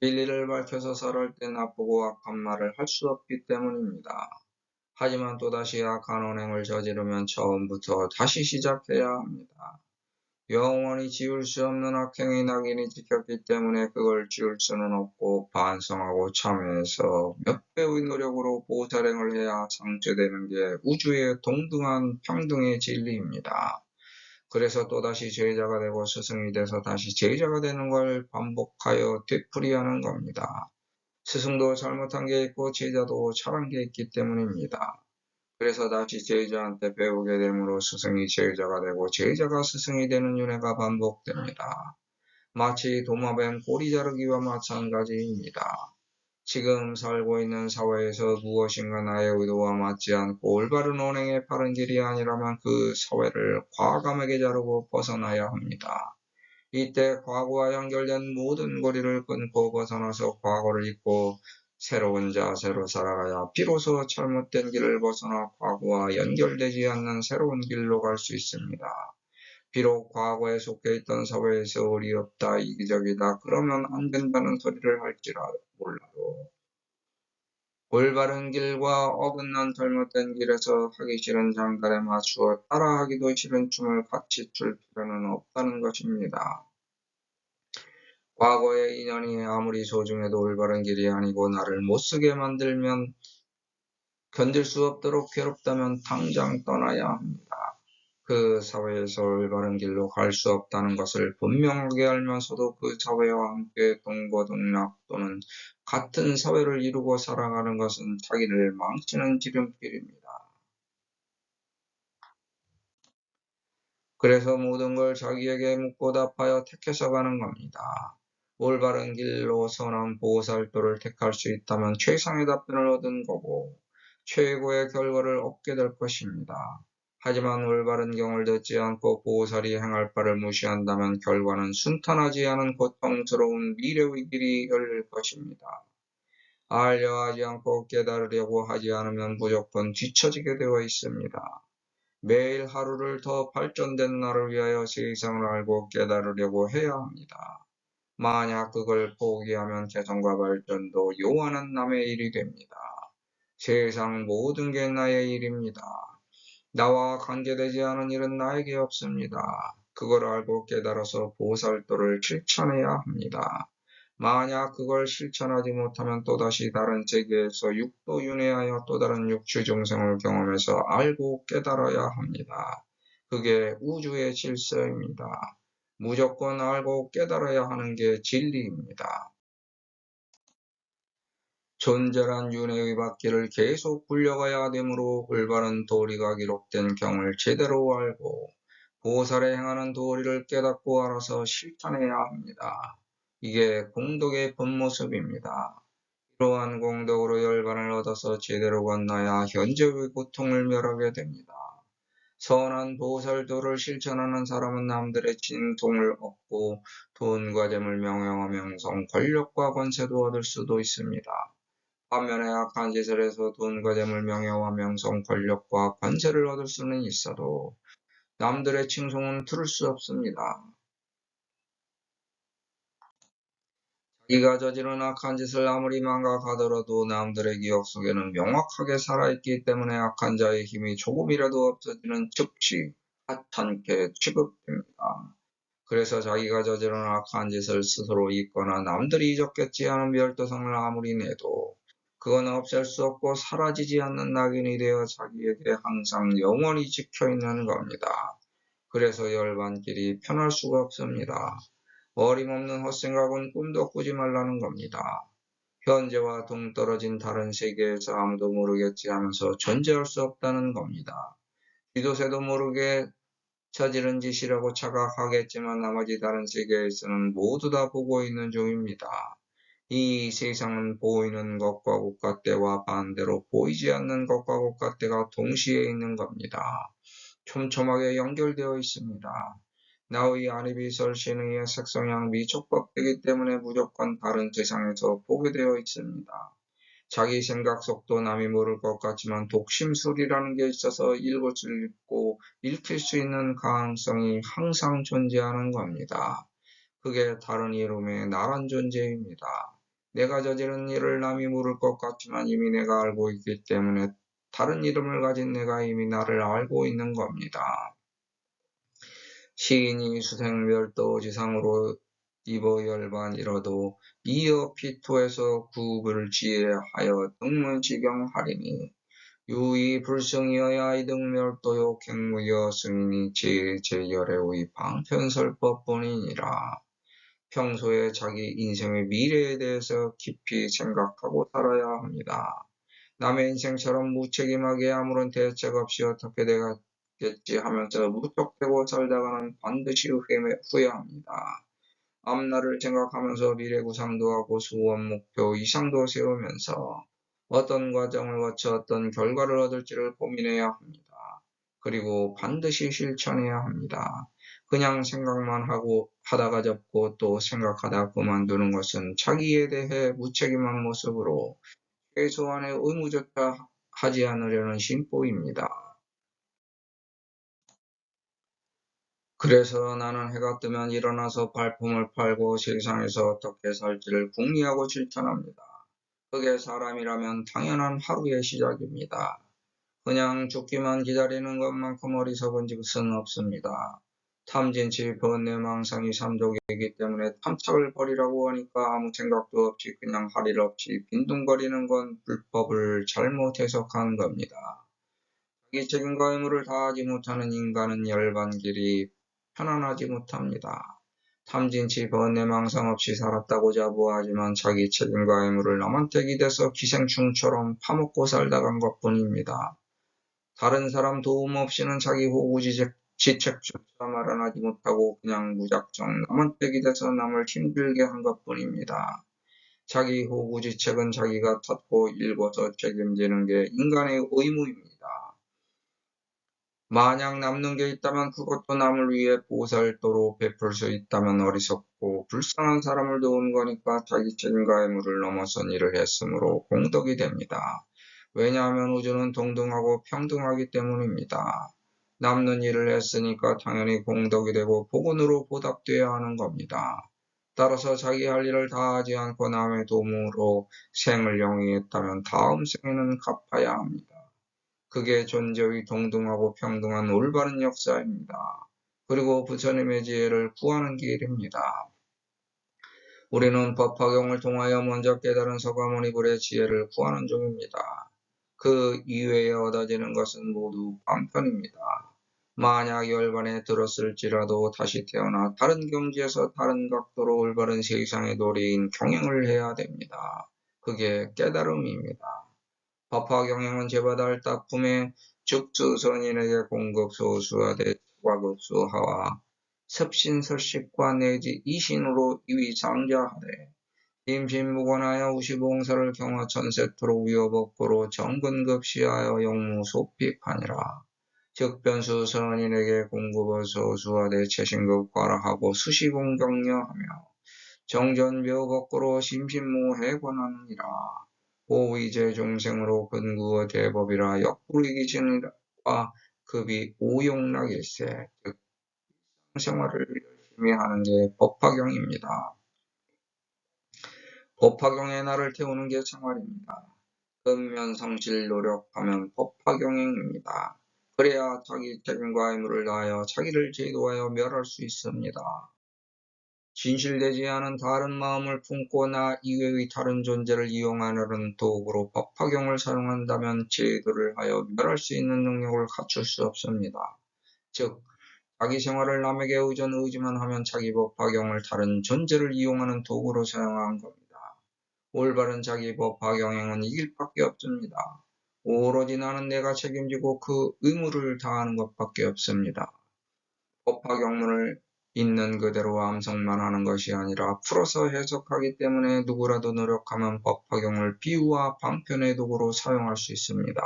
진리를 밝혀서 설할 때 나쁘고 악한 말을 할 수 없기 때문입니다. 하지만 또다시 악한 언행을 저지르면 처음부터 다시 시작해야 합니다. 영원히 지울 수 없는 악행의 낙인이 찍혔기 때문에 그걸 지울 수는 없고 반성하고 참회해서 몇 배의 노력으로 보살행을 해야 상쇄되는 게 우주의 동등한 평등의 진리입니다. 그래서 또다시 제자가 되고 스승이 돼서 다시 제자가 되는 걸 반복하여 되풀이하는 겁니다. 스승도 잘못한 게 있고 제자도 잘한 게 있기 때문입니다. 그래서 다시 제자한테 배우게 되므로 스승이 제자가 되고 제자가 스승이 되는 윤회가 반복됩니다. 마치 도마뱀 꼬리 자르기와 마찬가지입니다. 지금 살고 있는 사회에서 무엇인가 나의 의도와 맞지 않고 올바른 언행의 바른 길이 아니라면 그 사회를 과감하게 자르고 벗어나야 합니다. 이때 과거와 연결된 모든 고리를 끊고 벗어나서 과거를 잊고 새로운 자세로 살아가야 비로소 잘못된 길을 벗어나 과거와 연결되지 않는 새로운 길로 갈 수 있습니다. 비록 과거에 속해 있던 사회에서 의리 없다, 이기적이다, 그러면 안 된다는 소리를 할지라도 몰라도 올바른 길과 어긋난 잘못된 길에서 하기 싫은 장단에 맞추어 따라하기도 싫은 춤을 같이 출 필요는 없다는 것입니다. 과거의 인연이 아무리 소중해도 올바른 길이 아니고 나를 못쓰게 만들면 견딜 수 없도록 괴롭다면 당장 떠나야 합니다. 그 사회에서 올바른 길로 갈 수 없다는 것을 분명하게 알면서도 그 사회와 함께 동거동락 또는 같은 사회를 이루고 살아가는 것은 자기를 망치는 지름길입니다. 그래서 모든 걸 자기에게 묻고 답하여 택해서 가는 겁니다. 올바른 길로 선한 보살도를 택할 수 있다면 최상의 답변을 얻은 거고 최고의 결과를 얻게 될 것입니다. 하지만 올바른 경을 듣지 않고 보살이 행할 바를 무시한다면 결과는 순탄하지 않은 고통스러운 미래의 길이 열릴 것입니다. 알려 하지 않고 깨달으려고 하지 않으면 무조건 뒤처지게 되어 있습니다. 매일 하루를 더 발전된 나를 위하여 세상을 알고 깨달으려고 해야 합니다. 만약 그걸 포기하면 개성과 발전도 요한한 남의 일이 됩니다. 세상 모든 게 나의 일입니다. 나와 관계되지 않은 일은 나에게 없습니다. 그걸 알고 깨달아서 보살도를 실천해야 합니다. 만약 그걸 실천하지 못하면 또다시 다른 세계에서 육도윤회하여 또 다른 육추중생을 경험해서 알고 깨달아야 합니다. 그게 우주의 질서입니다. 무조건 알고 깨달아야 하는 게 진리입니다. 존재란 윤회의 바퀴를 계속 굴려가야 되므로 올바른 도리가 기록된 경을 제대로 알고 보살에 행하는 도리를 깨닫고 알아서 실천해야 합니다. 이게 공덕의 본모습입니다. 이러한 공덕으로 열반을 얻어서 제대로 건너야 현재의 고통을 멸하게 됩니다. 선한 보살도를 실천하는 사람은 남들의 진통을 얻고 돈과 재물, 명예와 명성, 권력과 권세도 얻을 수도 있습니다. 반면에 악한 짓을 해서 돈과 재물, 명예와 명성, 권력과 권세를 얻을 수는 있어도 남들의 칭송은 들을 수 없습니다. 자기가 저지른 악한 짓을 아무리 망각하더라도 남들의 기억 속에는 명확하게 살아있기 때문에 악한 자의 힘이 조금이라도 없어지는 즉시 하찮게 취급됩니다. 그래서 자기가 저지른 악한 짓을 스스로 잊거나 남들이 잊었겠지 하는 멸도성을 아무리 내도 그건 없앨 수 없고 사라지지 않는 낙인이 되어 자기에게 항상 영원히 지켜있는 겁니다. 그래서 열반길이 편할 수가 없습니다. 어림없는 헛생각은 꿈도 꾸지 말라는 겁니다. 현재와 동떨어진 다른 세계에서 아무도 모르겠지 하면서 존재할 수 없다는 겁니다. 지도새도 모르게 저지른 짓이라고 착각하겠지만 나머지 다른 세계에서는 모두 다 보고 있는 중입니다. 이 세상은 보이는 것과 국가때와 반대로 보이지 않는 것과 국가때가 동시에 있는 겁니다. 촘촘하게 연결되어 있습니다. 나의 아니비설 신의의 색성향 미촉법되기 때문에 무조건 다른 세상에서 보게 되어 있습니다. 자기 생각 속도 남이 모를 것 같지만 독심술이라는 게 있어서 읽을 읽고 읽힐 수 있는 가능성이 항상 존재하는 겁니다. 그게 다른 이름의 나란 존재입니다. 내가 저지른 일을 남이 모를 것 같지만 이미 내가 알고 있기 때문에 다른 이름을 가진 내가 이미 나를 알고 있는 겁니다. 시인이 수생멸도지상으로 입어 열반이라도 이어 피토에서 구불을 지혜하여 등문지경하리니 유의 불성이어야 이등멸도요 갱무여 승인이 제열의 방편설법뿐이니라. 평소에 자기 인생의 미래에 대해서 깊이 생각하고 살아야 합니다. 남의 인생처럼 무책임하게 아무런 대책 없이 어떻게 되겠지 하면서 무턱대고 살다가는 반드시 후회합니다. 앞날을 생각하면서 미래 구상도 하고 수원 목표 이상도 세우면서 어떤 과정을 거쳐 어떤 결과를 얻을지를 고민해야 합니다. 그리고 반드시 실천해야 합니다. 그냥 생각만 하다가 접고 또 생각하다 그만두는 것은 자기에 대해 무책임한 모습으로 최소한의 의무조차 하지 않으려는 심보입니다. 그래서 나는 해가 뜨면 일어나서 발품을 팔고 세상에서 어떻게 살지를 궁리하고 실천합니다. 그게 사람이라면 당연한 하루의 시작입니다. 그냥 죽기만 기다리는 것만큼 어리석은 짓은 없습니다. 탐진치 번뇌망상이 삼독이기 때문에 탐착을 버리라고 하니까 아무 생각도 없이 그냥 할 일 없이 빈둥거리는 건 불법을 잘못 해석한 겁니다. 자기 책임과 의무를 다하지 못하는 인간은 열반길이 편안하지 못합니다. 탐진치 번뇌망상 없이 살았다고 자부하지만 자기 책임과 의무를 남한테 기대서 기생충처럼 파먹고 살다간 것뿐입니다. 다른 사람 도움 없이는 자기 호구지책조차 마련하지 못하고 그냥 무작정 남한테 기대서 남을 힘들게 한 것뿐입니다. 자기 호구지책은 자기가 탓고 일궈서 책임지는 게 인간의 의무입니다. 만약 남는 게 있다면 그것도 남을 위해 보살도로 베풀 수 있다면 어리석고 불쌍한 사람을 도운 거니까 자기 책임과 의무를 넘어선 일을 했으므로 공덕이 됩니다. 왜냐하면 우주는 동등하고 평등하기 때문입니다. 남는 일을 했으니까 당연히 공덕이 되고 복운으로 보답돼야 하는 겁니다. 따라서 자기 할 일을 다 하지 않고 남의 도움으로 생을 영위했다면 다음 생에는 갚아야 합니다. 그게 존재의 동등하고 평등한 올바른 역사입니다. 그리고 부처님의 지혜를 구하는 길입니다. 우리는 법화경을 통하여 먼저 깨달은 서가모니불의 지혜를 구하는 중입니다. 그 이외에 얻어지는 것은 모두 방편입니다. 만약 열반에 들었을지라도 다시 태어나 다른 경지에서 다른 각도로 올바른 세상의 도리인 경영을 해야 됩니다. 그게 깨달음입니다. 법화 경영은 제바달 딱품에 즉수선인에게 공급 소수하되 과급수하와 섭신설식과 내지 이신으로 이위장자하되 임신무관하여 우시봉사를 경화 천세토록 위협업고로 정근급시하여 영무소피판이라. 즉 변수선인에게 공급을 소수하되 최신급 과라하고 수시공경려하며 정전묘법고로 심신무해 권하느니라. 오의제 중생으로 근구어 대법이라 역부르기 진과 급이 오용락일세. 즉 생활을 열심히 하는 게 법화경입니다. 법화경에 나를 태우는 게 생활입니다. 근면성실 노력하면 법화경행입니다. 그래야 자기 책임과 의무를 다하여 자기를 제도하여 멸할 수 있습니다. 진실되지 않은 다른 마음을 품고 나 이외의 다른 존재를 이용하는 도구로 법화경을 사용한다면 제도를 하여 멸할 수 있는 능력을 갖출 수 없습니다. 즉 자기 생활을 남에게 의지만 하면 자기 법화경을 다른 존재를 이용하는 도구로 사용한 겁니다. 올바른 자기 법화경행은 이길 밖에 없습니다. 오로지 나는 내가 책임지고 그 의무를 다하는 것밖에 없습니다. 법화경문을 있는 그대로 암송만 하는 것이 아니라 풀어서 해석하기 때문에 누구라도 노력하면 법화경을 비유와 방편의 도구로 사용할 수 있습니다.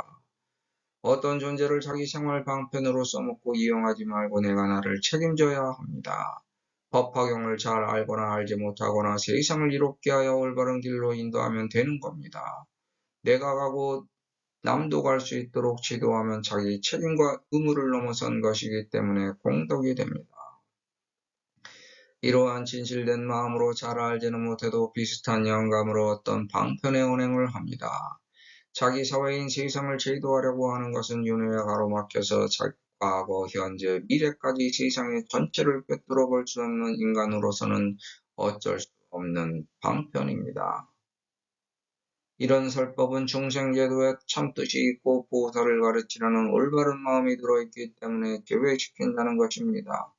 어떤 존재를 자기 생활 방편으로 써먹고 이용하지 말고 내가 나를 책임져야 합니다. 법화경을 잘 알거나 알지 못하거나 세상을 이롭게 하여 올바른 길로 인도하면 되는 겁니다. 내가 가고 남도 갈 수 있도록 지도하면 자기 책임과 의무를 넘어선 것이기 때문에 공덕이 됩니다. 이러한 진실된 마음으로 잘 알지는 못해도 비슷한 영감으로 어떤 방편의 언행을 합니다. 자기 사회인 세상을 제도하려고 하는 것은 윤회에 가로막혀서 과거, 현재, 미래까지 세상의 전체를 꿰뚫어 볼 수 없는 인간으로서는 어쩔 수 없는 방편입니다. 이런 설법은 중생제도에 참뜻이 있고 보살을 가르치려는 올바른 마음이 들어있기 때문에 계획시킨다는 것입니다.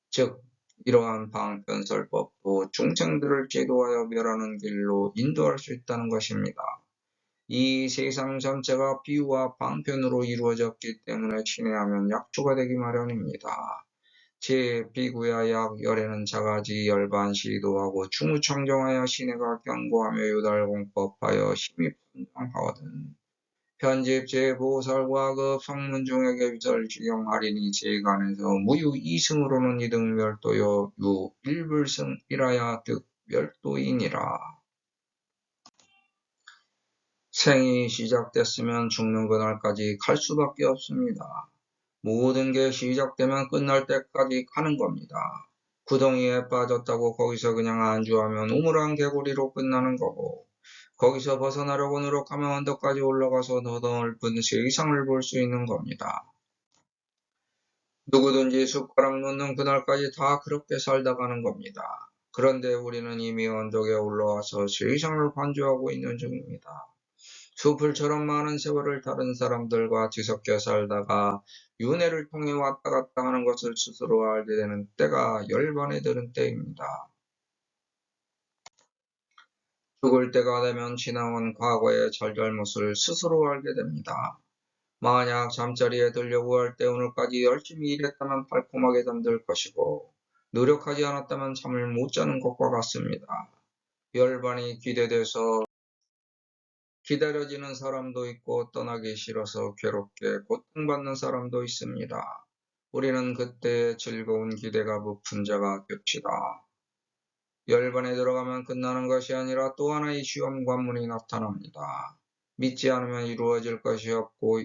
즉 이러한 방편설법도 중생들을 제도하여 멸하는 길로 인도할 수 있다는 것입니다. 이 세상 전체가 비유와 방편으로 이루어졌기 때문에 친애하면 약초가 되기 마련입니다. 제 비구야 약 열에는 자가지 열반 시도하고 충우청정하여 신해가 경고하며 요달공법하여 심히 분장하거든. 편집 제보살과 급 성문중에게 위설지경하리니 제간에서 무유 이승으로는 이등 멸도요 유 일불승이라야 득 멸도이니라. 생이 시작됐으면 죽는 그날까지 갈 수밖에 없습니다. 모든 게 시작되면 끝날 때까지 가는 겁니다. 구덩이에 빠졌다고 거기서 그냥 안주하면 우물안 개구리로 끝나는 거고 거기서 벗어나려고 노력하면 언덕까지 올라가서 더 넓은 세상을 볼 수 있는 겁니다. 누구든지 숟가락 놓는 그날까지 다 그렇게 살다 가는 겁니다. 그런데 우리는 이미 언덕에 올라와서 세상을 관조하고 있는 중입니다. 숲을처럼 많은 세월을 다른 사람들과 뒤섞여 살다가 윤회를 통해 왔다 갔다 하는 것을 스스로 알게 되는 때가 열반에 드는 때입니다. 죽을 때가 되면 지나온 과거의 잘잘못을 스스로 알게 됩니다. 만약 잠자리에 들려고 할 때 오늘까지 열심히 일했다면 달콤하게 잠들 것이고 노력하지 않았다면 잠을 못 자는 것과 같습니다. 열반이 기대돼서 기다려지는 사람도 있고 떠나기 싫어서 괴롭게 고통받는 사람도 있습니다. 우리는 그때의 즐거운 기대가 부푼 자가 됩시다. 열반에 들어가면 끝나는 것이 아니라 또 하나의 시험 관문이 나타납니다. 믿지 않으면 이루어질 것이 없고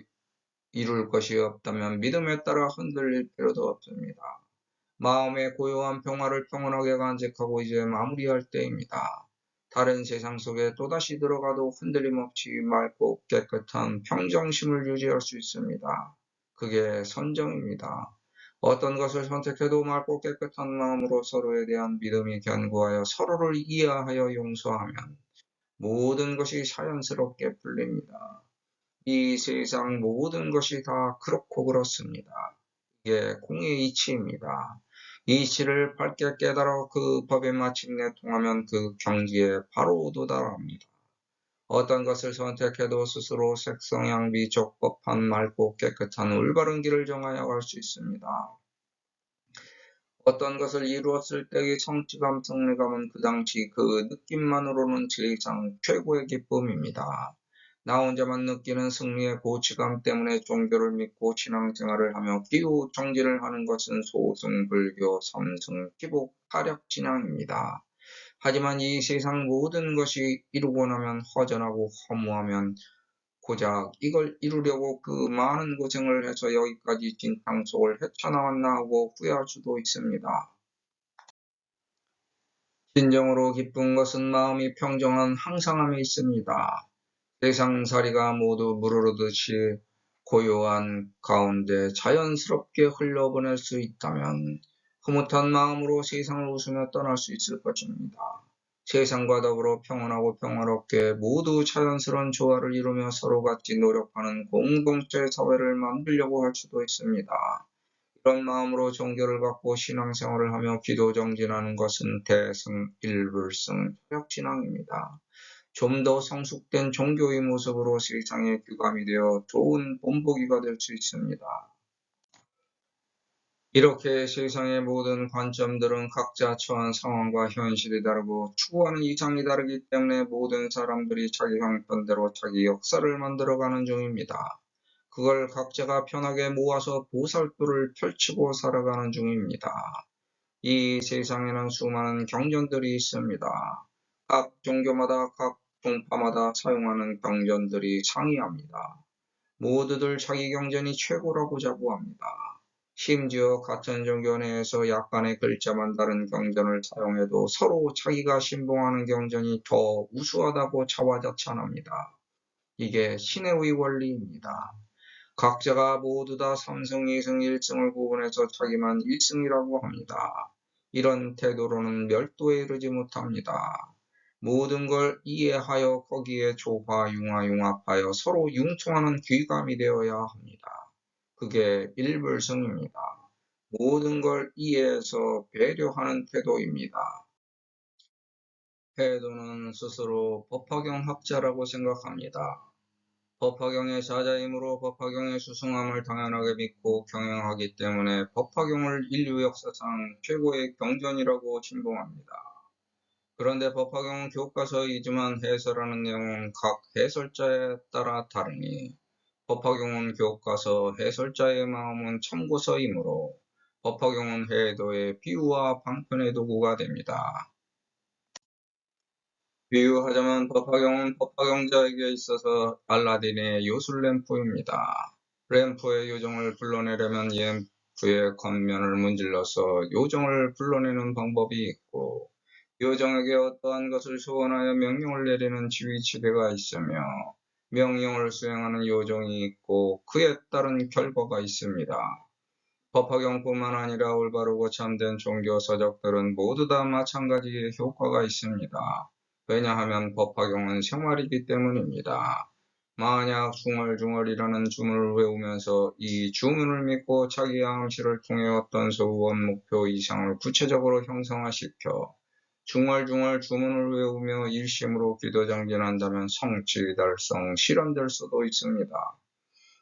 이룰 것이 없다면 믿음에 따라 흔들릴 필요도 없습니다. 마음의 고요한 평화를 평온하게 간직하고 이제 마무리할 때입니다. 다른 세상 속에 또다시 들어가도 흔들림 없이 맑고 깨끗한 평정심을 유지할 수 있습니다. 그게 선정입니다. 어떤 것을 선택해도 맑고 깨끗한 마음으로 서로에 대한 믿음이 견고하여 서로를 이해하여 용서하면 모든 것이 자연스럽게 풀립니다. 이 세상 모든 것이 다 그렇고 그렇습니다. 이게 공의 이치입니다. 이 이치를 밝게 깨달아 그 법에 마침내 통하면 그 경지에 바로 도달합니다. 어떤 것을 선택해도 스스로 색성양비 적법한 맑고 깨끗한 올바른 길을 정하여 갈 수 있습니다. 어떤 것을 이루었을 때의 성취감, 승리감은 그 당시 그 느낌만으로는 세상 최고의 기쁨입니다. 나 혼자만 느끼는 승리의 고취감 때문에 종교를 믿고 신앙생활을 하며 기후 정진을 하는 것은 소승불교, 삼승, 기복, 타력 진앙입니다. 하지만 이 세상 모든 것이 이루고 나면 허전하고 허무하면 고작 이걸 이루려고 그 많은 고생을 해서 여기까지 진탕 속을 헤쳐나왔나 하고 후회할 수도 있습니다. 진정으로 기쁜 것은 마음이 평정한 항상함에 있습니다. 세상살이가 모두 무르르듯이 고요한 가운데 자연스럽게 흘러보낼 수 있다면 흐뭇한 마음으로 세상을 웃으며 떠날 수 있을 것입니다. 세상과 더불어 평온하고 평화롭게 모두 자연스러운 조화를 이루며 서로 같이 노력하는 공동체 사회를 만들려고 할 수도 있습니다. 이런 마음으로 종교를 갖고 신앙생활을 하며 기도 정진하는 것은 대승, 일불승, 철학신앙입니다. 좀 더 성숙된 종교의 모습으로 세상에 규감이 되어 좋은 본보기가 될 수 있습니다. 이렇게 세상의 모든 관점들은 각자 처한 상황과 현실이 다르고 추구하는 이상이 다르기 때문에 모든 사람들이 자기 형편대로 자기 역사를 만들어가는 중입니다. 그걸 각자가 편하게 모아서 보살도를 펼치고 살아가는 중입니다. 이 세상에는 수많은 경전들이 있습니다. 각 종교마다 각 종파마다 사용하는 경전들이 상이합니다. 모두들 자기 경전이 최고라고 자부합니다. 심지어 같은 종교 내에서 약간의 글자만 다른 경전을 사용해도 서로 자기가 신봉하는 경전이 더 우수하다고 자화자찬합니다. 이게 신의 원리입니다. 각자가 모두 다 3승, 2승, 1승을 구분해서 자기만 1승이라고 합니다. 이런 태도로는 멸도에 이르지 못합니다. 모든 걸 이해하여 거기에 조화, 융화, 융합하여 서로 융통하는 귀감이 되어야 합니다. 그게 일불승입니다. 모든 걸 이해해서 배려하는 태도입니다. 태도는 스스로 법화경학자라고 생각합니다. 법화경의 자자이므로 법화경의 수승함을 당연하게 믿고 경영하기 때문에 법화경을 인류 역사상 최고의 경전이라고 신봉합니다. 그런데 법화경은 교과서이지만 해설하는 내용은 각 해설자에 따라 다르니 법화경은 교과서, 해설자의 마음은 참고서이므로 법화경은 해도의 비유와 방편의 도구가 됩니다. 비유하자면 법화경은 법화경자에게 있어서 알라딘의 요술 램프입니다. 램프의 요정을 불러내려면 램프의 겉면을 문질러서 요정을 불러내는 방법이 있고 요정에게 어떠한 것을 소원하여 명령을 내리는 지휘체계가 있으며 명령을 수행하는 요정이 있고 그에 따른 결과가 있습니다. 법화경뿐만 아니라 올바르고 참된 종교 서적들은 모두 다 마찬가지의 효과가 있습니다. 왜냐하면 법화경은 생활이기 때문입니다. 만약 중얼중얼이라는 주문을 외우면서 이 주문을 믿고 자기의 암시를 통해 어떤 소원, 목표 이상을 구체적으로 형성화시켜 중얼중얼 주문을 외우며 일심으로 기도정진한다면 성취, 달성, 실현될 수도 있습니다.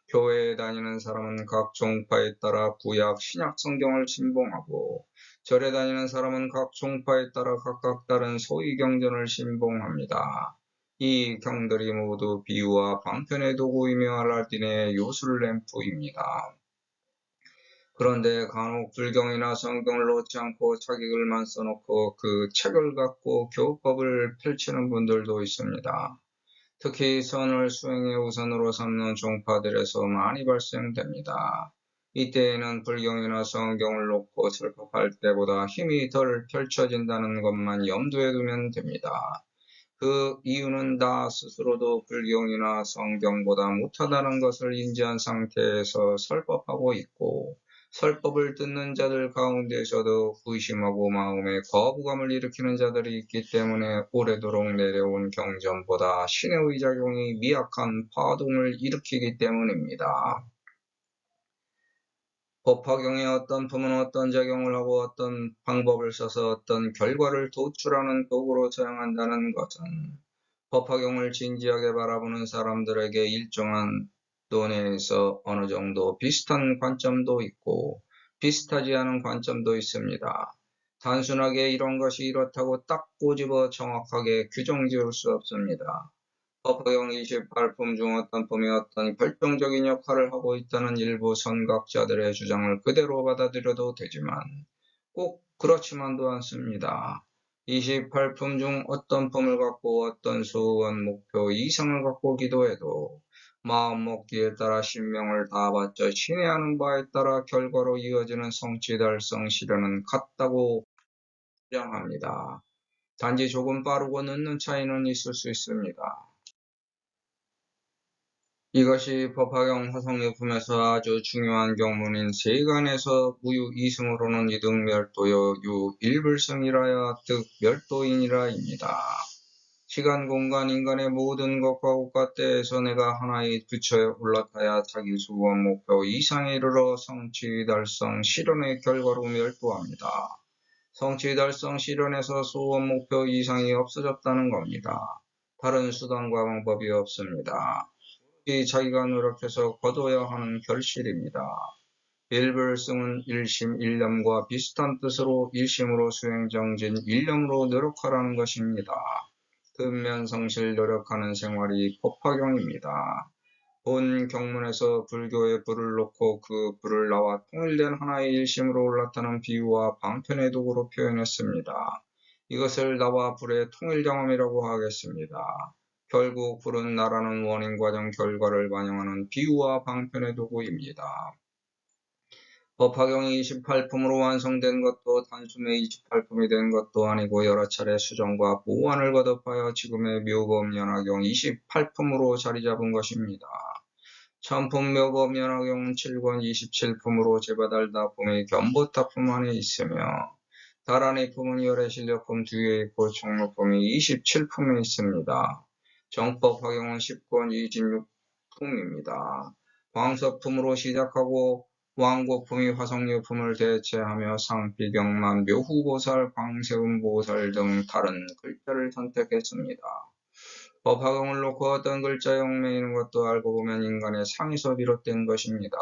교회에 다니는 사람은 각 종파에 따라 구약, 신약 성경을 신봉하고 절에 다니는 사람은 각 종파에 따라 각각 다른 소위 경전을 신봉합니다. 이 경들이 모두 비유와 방편의 도구이며 알라딘의 요술 램프입니다. 그런데 간혹 불경이나 성경을 놓지 않고 자기글만 써놓고 그 책을 갖고 교법을 펼치는 분들도 있습니다. 특히 선을 수행의 우선으로 삼는 종파들에서 많이 발생됩니다. 이때에는 불경이나 성경을 놓고 설법할 때보다 힘이 덜 펼쳐진다는 것만 염두에 두면 됩니다. 그 이유는 나 스스로도 불경이나 성경보다 못하다는 것을 인지한 상태에서 설법하고 있고 설법을 듣는 자들 가운데서도 의심하고 마음에 거부감을 일으키는 자들이 있기 때문에 오래도록 내려온 경전보다 신의 작용이 미약한 파동을 일으키기 때문입니다. 법화경의 어떤 품은 어떤 작용을 하고 어떤 방법을 써서 어떤 결과를 도출하는 도구로 사용한다는 것은 법화경을 진지하게 바라보는 사람들에게 일정한 논에서 어느 정도 비슷한 관점도 있고 비슷하지 않은 관점도 있습니다. 단순하게 이런 것이 이렇다고 딱 꼬집어 정확하게 규정 지을 수 없습니다. 법화경 28품 중 어떤 품이 어떤 결정적인 역할을 하고 있다는 일부 선각자들의 주장을 그대로 받아들여도 되지만 꼭 그렇지만도 않습니다. 28품 중 어떤 품을 갖고 어떤 소원, 목표, 이상을 갖고 기도해도 마음먹기에 따라 신명을 다바쳐 신뢰하는 바에 따라 결과로 이어지는 성취 달성 실현은 같다고 주장합니다. 단지 조금 빠르고 늦는 차이는 있을 수 있습니다. 이것이 법화경 화성유품에서 아주 중요한 경문인 세간에서 무유 이승으로는 이등 멸도여 유 일불성이라야 득 멸도인이라입니다. 시간 공간 인간의 모든 것과 국가 때에서 내가 하나의 부처에 올라타야 자기 소원 목표 이상에 이르러 성취 달성 실현의 결과로 멸도합니다. 성취 달성 실현에서 소원 목표 이상이 없어졌다는 겁니다. 다른 수단과 방법이 없습니다. 자기가 노력해서 거둬야 하는 결실입니다. 일불승은 일심 일념과 비슷한 뜻으로 일심으로 수행정진 일념으로 노력하라는 것입니다. 근면성실 노력하는 생활이 법화경입니다. 본 경문에서 불교의 불을 놓고 그 불을 나와 통일된 하나의 일심으로 올라타는 비유와 방편의 도구로 표현했습니다. 이것을 나와 불의 통일경험이라고 하겠습니다. 결국 불은 나라는 원인 과정 결과를 반영하는 비유와 방편의 도구입니다. 법화경이 28품으로 완성된 것도 단숨에 28품이 된 것도 아니고 여러 차례 수정과 보완을 거듭하여 지금의 묘법연화경 28품으로 자리 잡은 것입니다. 천품 묘법연화경은 7권 27품으로 제바달다품의 견보타품 안에 있으며 다란이품은 열애실력품 뒤에 있고 총로품이 27품에 있습니다. 정법화경은 10권 26품입니다. 광서품으로 시작하고 왕고품이 화성유품을 대체하며 상피경만 묘후보살, 광세음보살 등 다른 글자를 선택했습니다. 법화경을 놓고 어떤 글자에 얽매이는 것도 알고 보면 인간의 상에서 비롯된 것입니다.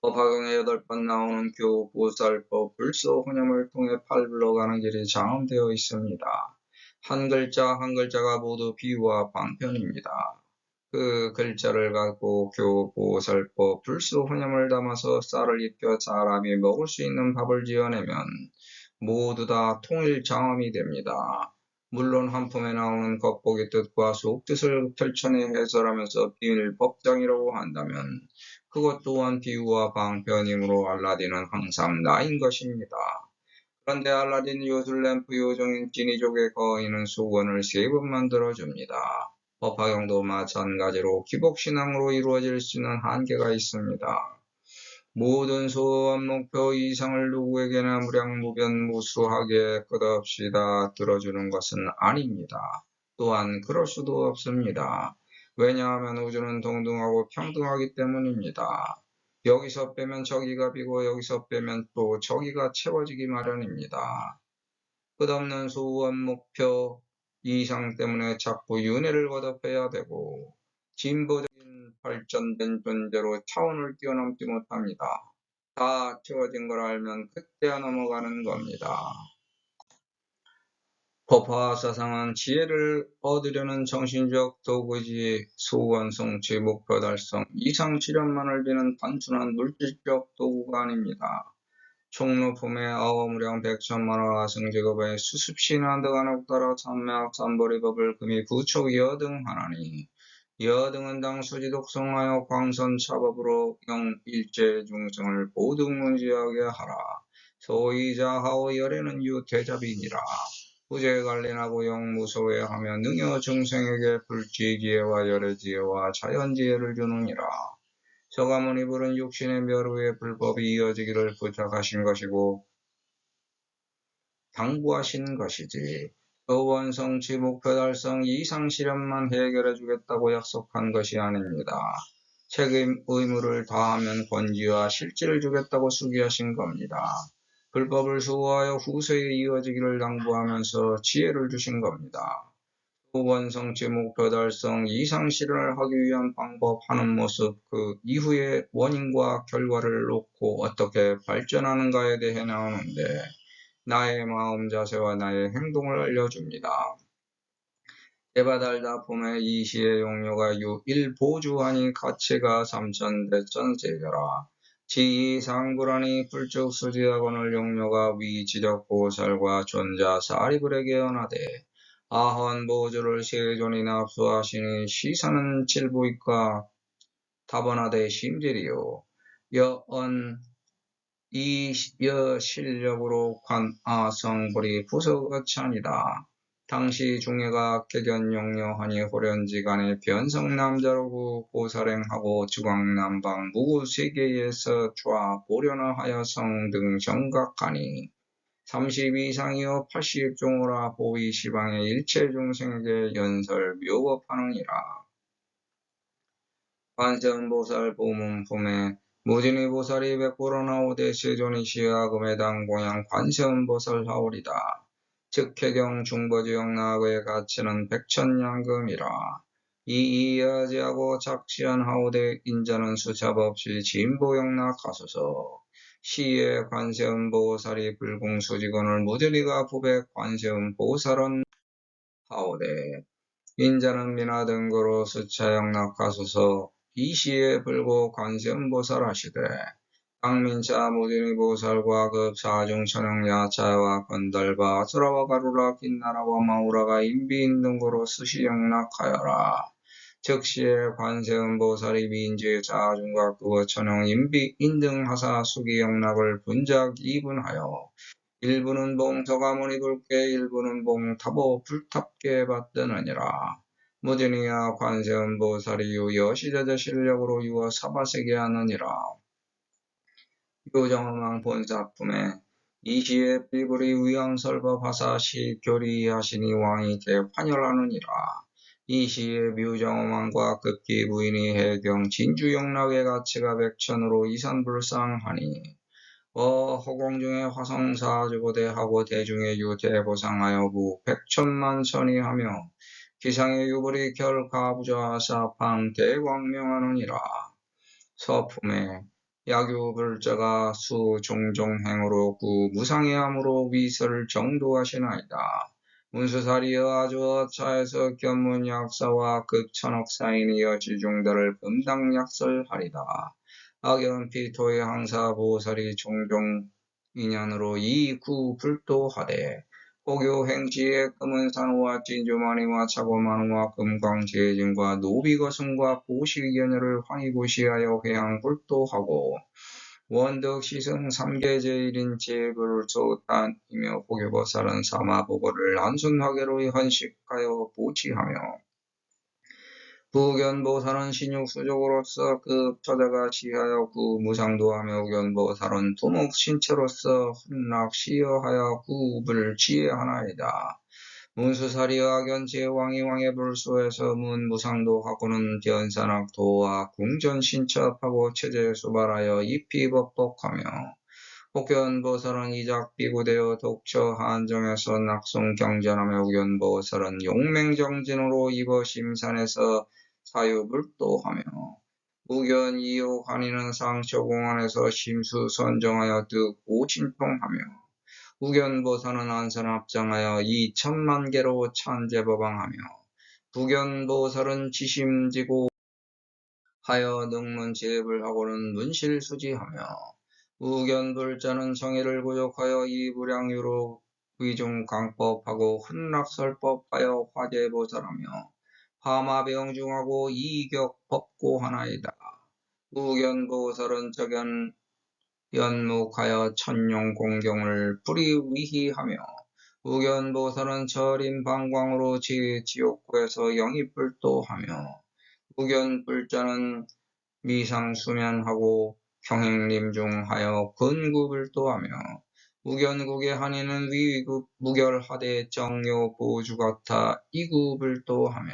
법화경에 8번 나오는 교, 보살법, 불소, 혼념을 통해 팔불러 가는 길이 장엄되어 있습니다. 한 글자 한 글자가 모두 비유와 방편입니다. 그 글자를 갖고 교, 보살법, 불소, 혼념을 담아서 쌀을 익혀 사람이 먹을 수 있는 밥을 지어내면 모두 다 통일 장엄이 됩니다. 물론 한 품에 나오는 겉보기 뜻과 속뜻을 펼쳐내 해설하면서 비밀 법장이라고 한다면 그것 또한 비유와 방편이므로 알라딘은 항상 나인 것입니다. 그런데 알라딘 요술램프 요정인 찐이족의 거인은 수건을 3번 만들어줍니다. 법화경도 마찬가지로 기복신앙으로 이루어질 수 있는 한계가 있습니다. 모든 소원 목표 이상을 누구에게나 무량무변무수하게 끝없이 다 들어주는 것은 아닙니다. 또한 그럴 수도 없습니다. 왜냐하면 우주는 동등하고 평등하기 때문입니다. 여기서 빼면 저기가 비고 여기서 빼면 또 저기가 채워지기 마련입니다. 끝없는 소원 목표 이상 때문에 자꾸 윤회를 거듭해야 되고 진보적인 발전된 존재로 차원을 뛰어넘지 못합니다. 다 채워진 걸 알면 그때야 넘어가는 겁니다. 법화 사상은 지혜를 얻으려는 정신적 도구지 소원 성취 목표 달성 이상 실현만을 비는 단순한 물질적 도구가 아닙니다. 총로품의 아워무량 백천만화 승제급의 수습신한 등한옥 따라 참매학 삼보리법을 금이 부촉 여등하나니 여등은 당 수지독성하여 광선차법으로 영일체 중생을 보등문지하게 하라. 소이자하오 열애는 유대자비니라. 부재관리하고 영무소에 하며 능여 중생에게 불지지혜와 열애지혜와 자연지혜를 주느니라. 서가모니 불은 육신의 멸후에 불법이 이어지기를 부탁하신 것이고 당부하신 것이지 소원 성취 목표 달성 이상 실현만 해결해 주겠다고 약속한 것이 아닙니다. 책임 의무를 다하면 권지와 실질을 주겠다고 수기하신 겁니다. 불법을 수호하여 후세에 이어지기를 당부하면서 지혜를 주신 겁니다. 원성치 목표 달성 이상 실현을 하기 위한 방법 하는 모습, 그 이후의 원인과 결과를 놓고 어떻게 발전하는가에 대해 나오는데 나의 마음 자세와 나의 행동을 알려줍니다. 대바달다 봄에 이 시의 용료가 일보주하니 가치가 삼천대천세계라. 지이상불하니 불적수지학원을 용료가 위지적 보살과 존자 사리불에게 연하되 아헌보주를 세존이나 합수하시니 시사는 칠부익과 다번하되 심질이요 여언 이여 실력으로 관아성불이 부석어찬이다. 당시 중해가 객연용려하니 호련지간에 변성남자로구 보살행하고 주광남방 무구세계에서 좌보련하여성 등 정각하니 30 이상이여 80종으로 보이시방의 일체중생에게 연설묘법하느니라. 관세음보살 보문품에 무진이보살이 백보러 나오되 세존이 시아금에당 공양 관세음보살 하오리다. 즉 해경 중보지역 나그의 가치는 백천양금이라. 이이야지하고 작시한하오되 인자는 수첩 없이 진보역락하소서. 시의 관세음보살이 불공수직원을 무진이가 부백 관세음보살은 하오되 인자는 미나 등거로 수차역락하소서. 이시에 불고 관세음보살 하시되 강민차 무진이보살과 급 사중천영 야차와 건달바 아수라와 가루라 긴나라와 마우라가 인비인 등거로 수시역락하여라. 즉시에 관세음보살이 미인지의 자중과 그거 천영 인비인 등 하사 수기역락을 분작 이분하여 일부는 봉서가모니 불께 일부는 봉타보 불탑께 받드느니라. 무진이야 관세음보살이 유여시자자 실력으로 유어 사바세계 하느니라. 요정엄왕 본사품에 이시에 비불이 위왕설법하사 시교리하시니 왕이 대환열하느니라. 이시에 묘정엄왕과 급기 부인이 해경 진주영락의 가치가 백천으로 이산불상하니 허공중에 화성사주고대하고 대중의 유대보상하여 무 백천만천이 하며 기상의 유불이 결가부좌사팡 대광명하느니라. 서품에 야규불자가 수종종행으로 구 무상의함으로 위설 정도하시나이다. 문수사리여 아주어차에서 견문약사와 급천억사인이여 지중다를 금당약설하리다. 악연피토의 항사보살이 종종 인연으로 이구 불도하되 고교행지의 금은산호와 진주마니와 차고만호와 금광재진과 노비거승과 보시견여를 황이고시하여 회양불도하고 원덕시승 삼계제일인 제불소탄이며 고교보살은 사마보고를 한순화계로 헌식하여 보치하며 부견보살은 신육수족으로서 그 처자가 시하여 구 무상도하며 우견보살은 두목신체로서 혼락시여하여 구불 지혜하나이다. 문수사리여 악연지혜 왕의 불수에서 문무상도하고는 견산악도와 궁전신첩하고 체제수발하여 입히법복하며 혹견보살은 이작비구되어 독처 한정에서 낙송경전하며 우견보살은 용맹정진으로 입어심산에서 사유불도하며 우견이욕한이는 상처공원에서 심수선정하여 득오진통하며 우견보살은 안선합장하여 2천만개로 찬제법왕하며 부견보살은 지심지고 하여 능문제불하고는 문실수지하며 우견불자는 정의를 부족하여 이불양유로 위중강법하고 훈락설법하여 화제보살하며 화마병중하고 이격법고하나이다. 우견보살은 적연 연묵하여 천룡공경을 불이위희하며 우견보살은 절임방광으로 지옥구에서 영입불도하며 우견불자는 미상수면하고 경행림중하여 근구불도하며 우견국의 한이는 위급 무결하되 정요보주같아 이구불도하며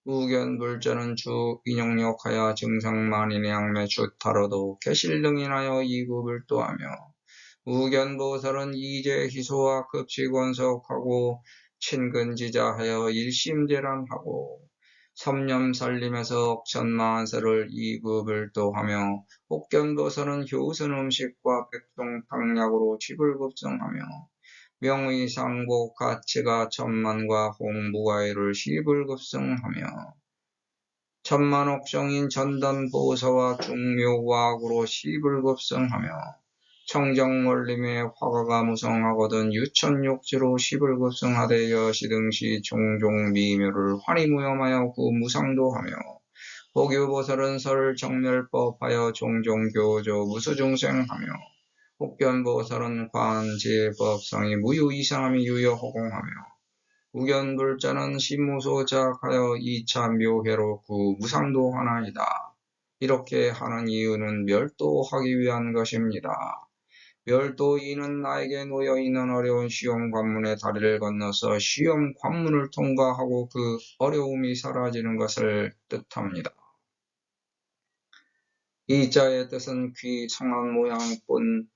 우견불자는 주인용력하여 증상만인의 양매 주타로도 개실등인하여 이구불도하며 우견보살은 이제희소와 급식원석하고 친근지자하여 일심재란하고 삼념살림에서 억천만세를 이구불도하며 혹견도서는 효순 음식과 백종탕약으로 집을급성하며 명의상복 가치가 천만과 홍무가이를 시불급성하며 천만옥정인 전단보서와 중묘과학으로 시불급성하며 청정원림의 화가가 무성하거든 유천욕지로 시불급성하되 여시등시 종종 미묘를 환희무염하여 구무상도하며 복유보살은 설정멸법하여 종종 교조 무수중생하며 혹견보살은 관지법성이 무유이상함이 유여허공하며 우견불자는 신무소작하여 이차묘회로 구무상도하나이다. 이렇게 하는 이유는 멸도하기 위한 것입니다. 멸도인은 나에게 놓여있는 어려운 시험 관문의 다리를 건너서 시험 관문을 통과하고 그 어려움이 사라지는 것을 뜻합니다. 이 자의 뜻은 귀 성한 모양뿐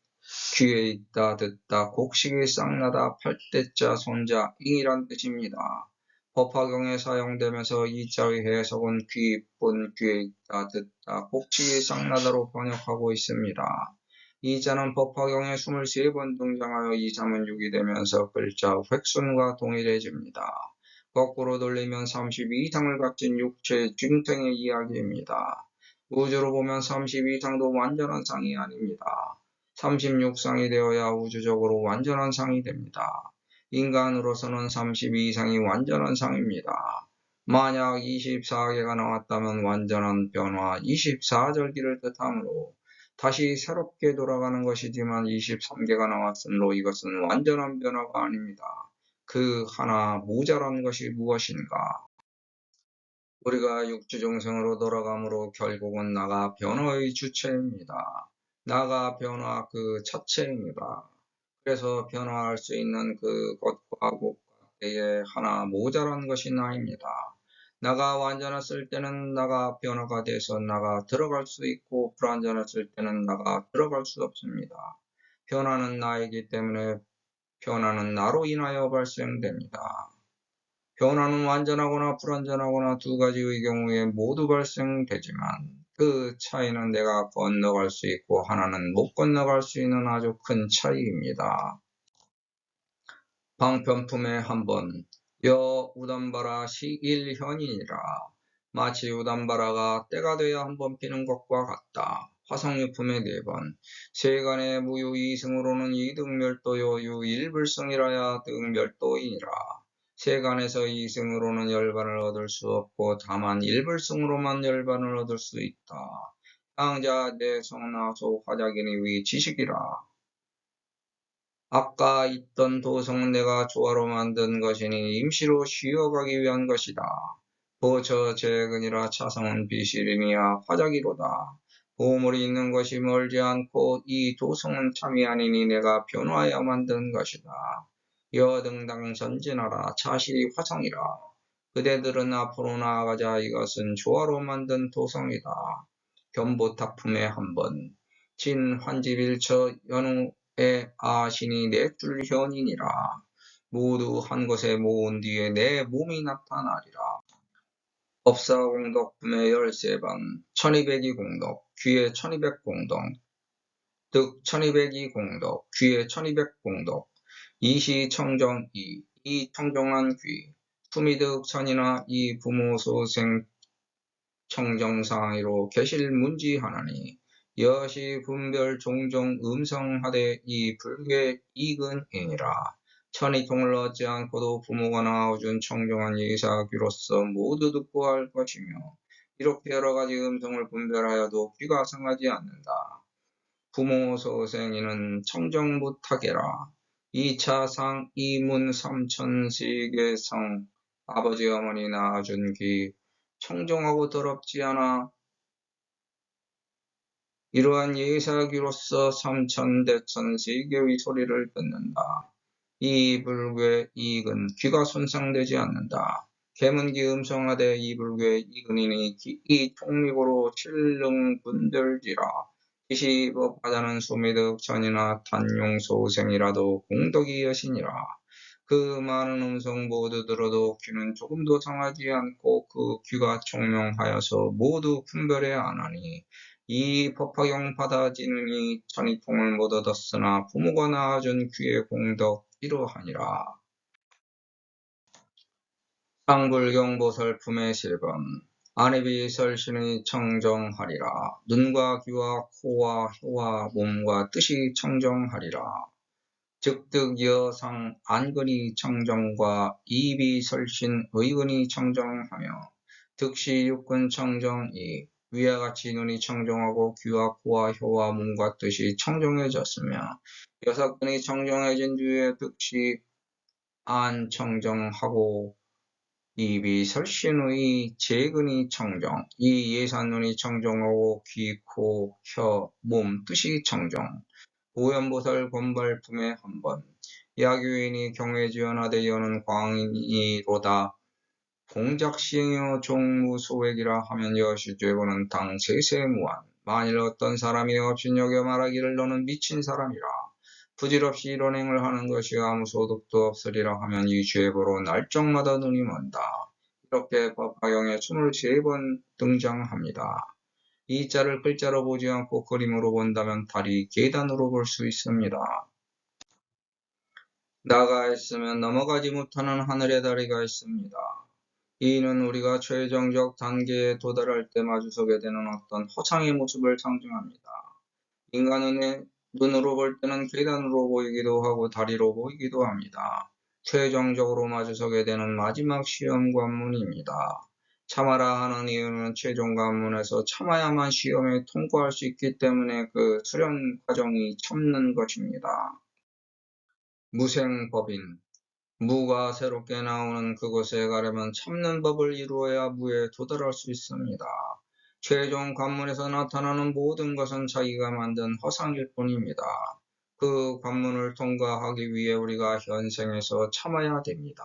귀에 있다 듣다 곡식이 싹나다 팔대자 손자 잉이란 뜻입니다. 법화경에 사용되면서 이 자의 해석은 귀뿐 귀에 있다 듣다 곡식이 싹나다로 번역하고 있습니다. 이 자는 법화경에 23번 등장하여 2, 3은 6이 되면서 글자 획순과 동일해집니다. 거꾸로 돌리면 32상을 갖춘 육체의 중생의 이야기입니다. 우주로 보면 32상도 완전한 상이 아닙니다. 36상이 되어야 우주적으로 완전한 상이 됩니다. 인간으로서는 32상이 완전한 상입니다. 만약 24개가 나왔다면 완전한 변화, 24절기를 뜻하므로 다시 새롭게 돌아가는 것이지만 23개가 나왔으므로 이것은 완전한 변화가 아닙니다. 그 하나 모자란 것이 무엇인가? 우리가 육주중생으로 돌아가므로 결국은 나가 변화의 주체입니다. 나가 변화 그 자체입니다. 그래서 변화할 수 있는 그것과 국가에 하나 모자란 것이 나입니다. 나가 완전했을 때는 나가 변화가 돼서 나가 들어갈 수 있고 불완전했을 때는 나가 들어갈 수 없습니다. 변화는 나이기 때문에 변화는 나로 인하여 발생됩니다. 변화는 완전하거나 불완전하거나 두 가지의 경우에 모두 발생되지만 그 차이는 내가 건너갈 수 있고 하나는 못 건너갈 수 있는 아주 큰 차이입니다. 방편품의 한번 여 우담바라 시일현이니라. 마치 우담바라가 때가 돼야 한번 피는 것과 같다. 화성유품의 4번 세간의 무유이승으로는 이득멸도요 유일불성이라야 득멸도이니라. 세간에서 이승으로는 열반을 얻을 수 없고 다만 일불승으로만 열반을 얻을 수 있다. 향자 내성나소 화작이니 위 지식이라. 아까 있던 도성은 내가 조화로 만든 것이니 임시로 쉬어가기 위한 것이다. 보처 재근이라 차성은 비실임이야 화작이로다. 보물이 있는 것이 멀지 않고 이 도성은 참이 아니니 내가 변화하여 만든 것이다. 여등당 전진하라 차시 화성이라. 그대들은 앞으로 나아가자. 이것은 조화로 만든 도성이다. 견보탁품의 한번 진환지빌처 연우의 아신이 넷줄 현이니라. 모두 한 곳에 모은 뒤에 내 몸이 나타나리라. 법사공덕품의 13번 1202 공덕 귀에 1200 공덕 득 1202 공덕 귀에 1200 공덕 이시청정 이 청정한 귀 투미득 천이나 이 부모소생 청정상의로 계실문지하나니 여시 분별 종종 음성하되 이 불괴 이근이니라. 천이통을 얻지 않고도 부모가 낳아준 청정한 예사귀로서 모두 듣고 할 것이며 이렇게 여러가지 음성을 분별하여도 귀가 상하지 않는다. 부모소생이는 청정무타계라. 2차상 이문 삼천시계성 아버지 어머니 낳아준 귀 청정하고 더럽지 않아. 이러한 예사귀로서 삼천대천세계의 소리를 듣는다. 이 불괴 이익은 귀가 손상되지 않는다. 개문기 음성하되 이 불괴 이근이니 이 총미고로 칠릉분별지라. 기시법하자는 소미득 전이나 탄용소생이라도 공덕이 여시니라. 그 많은 음성 모두 들어도 귀는 조금도 상하지 않고 그 귀가 총명하여서 모두 분별해 안 하니 이 법화경 받아지느니 전이통을 못 얻었으나 부모가 낳아준 귀의 공덕 이러하니라. 상불경보살품의 실건 안입이 설신의 청정하리라. 눈과 귀와 코와 혀와 몸과 뜻이 청정하리라. 즉득여상 안근이 청정과 입이 설신 의근이 청정하며 득시 육근 청정이 위와 같이 눈이 청정하고 귀와 코와 혀와 몸과 뜻이 청정해졌으며 여섯근이 청정해진 뒤에 득시 안 청정하고 입이 설신의 재근이 청정, 이 예산눈이 청정하고 귀, 코, 혀, 몸, 뜻이 청정, 오연보살 권발품에 한번, 야교인이 경외지연하되 여는 광인이로다. 공작시행여 종무소액이라 하면 여시죄고는 당 세세무한. 만일 어떤 사람이 업신여겨 말하기를 너는 미친 사람이라. 부질없이 이런 행을 하는 것이 아무 소득도 없으리라 하면 이 죄보로 날정마다 눈이 먼다. 이렇게 법화경에 23번 등장합니다. 이 자를 글자로 보지 않고 그림으로 본다면 다리 계단으로 볼 수 있습니다. 나가 있으면 넘어가지 못하는 하늘의 다리가 있습니다. 이는 우리가 최종적 단계에 도달할 때 마주서게 되는 어떤 허상의 모습을 상징합니다. 인간은 눈으로 볼 때는 계단으로 보이기도 하고 다리로 보이기도 합니다. 최종적으로 마주서게 되는 마지막 시험 관문입니다. 참아라 하는 이유는 최종 관문에서 참아야만 시험에 통과할 수 있기 때문에 그 수련 과정이 참는 것입니다. 무생법인 무가 새롭게 나오는 그곳에 가려면 참는 법을 이루어야 무에 도달할 수 있습니다. 최종 관문에서 나타나는 모든 것은 자기가 만든 허상일 뿐입니다. 그 관문을 통과하기 위해 우리가 현생에서 참아야 됩니다.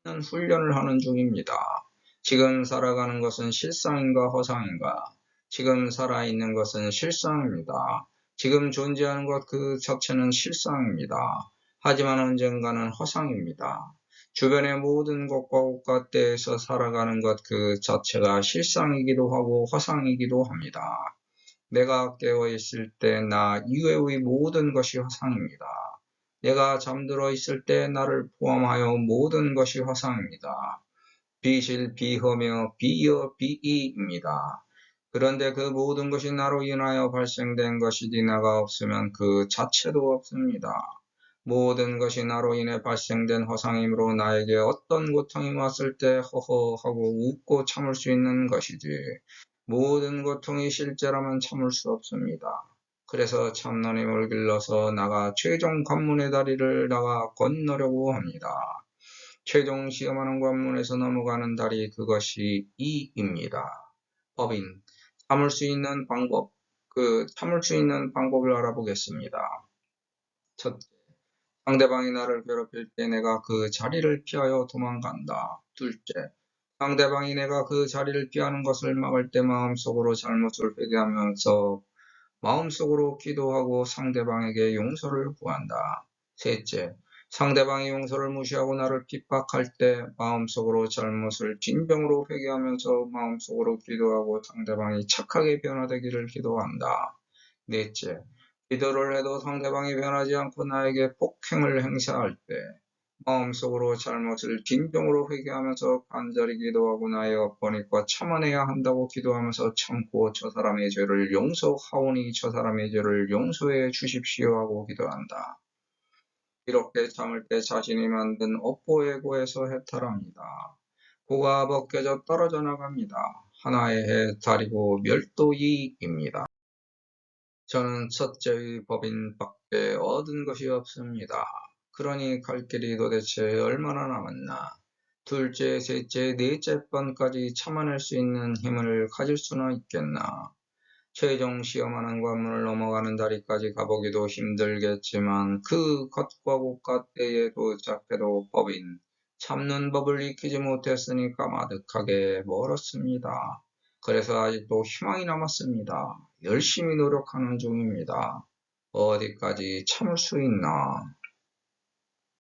훈련을 하는 중입니다. 지금 살아가는 것은 실상인가 허상인가? 지금 살아있는 것은 실상입니다. 지금 존재하는 것 그 자체는 실상입니다. 하지만 언젠가는 허상입니다. 주변의 모든 것과 옷과 때에서 살아가는 것 그 자체가 실상이기도 하고 허상이기도 합니다. 내가 깨어있을 때 나 이외의 모든 것이 허상입니다. 내가 잠들어 있을 때 나를 포함하여 모든 것이 허상입니다. 비실 비허며 비여 비이입니다. 그런데 그 모든 것이 나로 인하여 발생된 것이지 나가 없으면 그 자체도 없습니다. 모든 것이 나로 인해 발생된 허상이므로 나에게 어떤 고통이 왔을 때 허허하고 웃고 참을 수 있는 것이지 모든 고통이 실제라면 참을 수 없습니다. 그래서 참는 힘을 길러서 나가 최종 관문의 다리를 나가 건너려고 합니다. 최종 시험하는 관문에서 넘어가는 다리 그것이 이입니다. 법인 참을 수 있는 방법 참을 수 있는 방법을 알아보겠습니다. 첫째, 상대방이 나를 괴롭힐 때 내가 그 자리를 피하여 도망간다. 둘째, 상대방이 내가 그 자리를 피하는 것을 막을 때 마음속으로 잘못을 회개하면서 마음속으로 기도하고 상대방에게 용서를 구한다. 셋째, 상대방이 용서를 무시하고 나를 핍박할 때 마음속으로 잘못을 진정으로 회개하면서 마음속으로 기도하고 상대방이 착하게 변화되기를 기도한다. 넷째, 기도를 해도 상대방이 변하지 않고 나에게 폭행을 행사할 때 마음속으로 잘못을 진정으로 회개하면서 간절히 기도하고 나의 업보니까 참아내야 한다고 기도하면서 참고 저 사람의 죄를 용서하오니 저 사람의 죄를 용서해 주십시오 하고 기도한다. 이렇게 참을 때 자신이 만든 업보에고에서 해탈합니다. 고가 벗겨져 떨어져 나갑니다. 하나의 해탈이고 멸도이입니다. 저는 첫째의 법인밖에 얻은 것이 없습니다. 그러니 갈 길이 도대체 얼마나 남았나? 둘째, 셋째, 넷째 번까지 참아낼 수 있는 힘을 가질 수나 있겠나? 최종 시험하는 관문을 넘어가는 다리까지 가보기도 힘들겠지만 그 겉과 곳과 때에 도착해도 법인 참는 법을 익히지 못했으니 까마득하게 멀었습니다. 그래서 아직도 희망이 남았습니다. 열심히 노력하는 중입니다. 어디까지 참을 수 있나?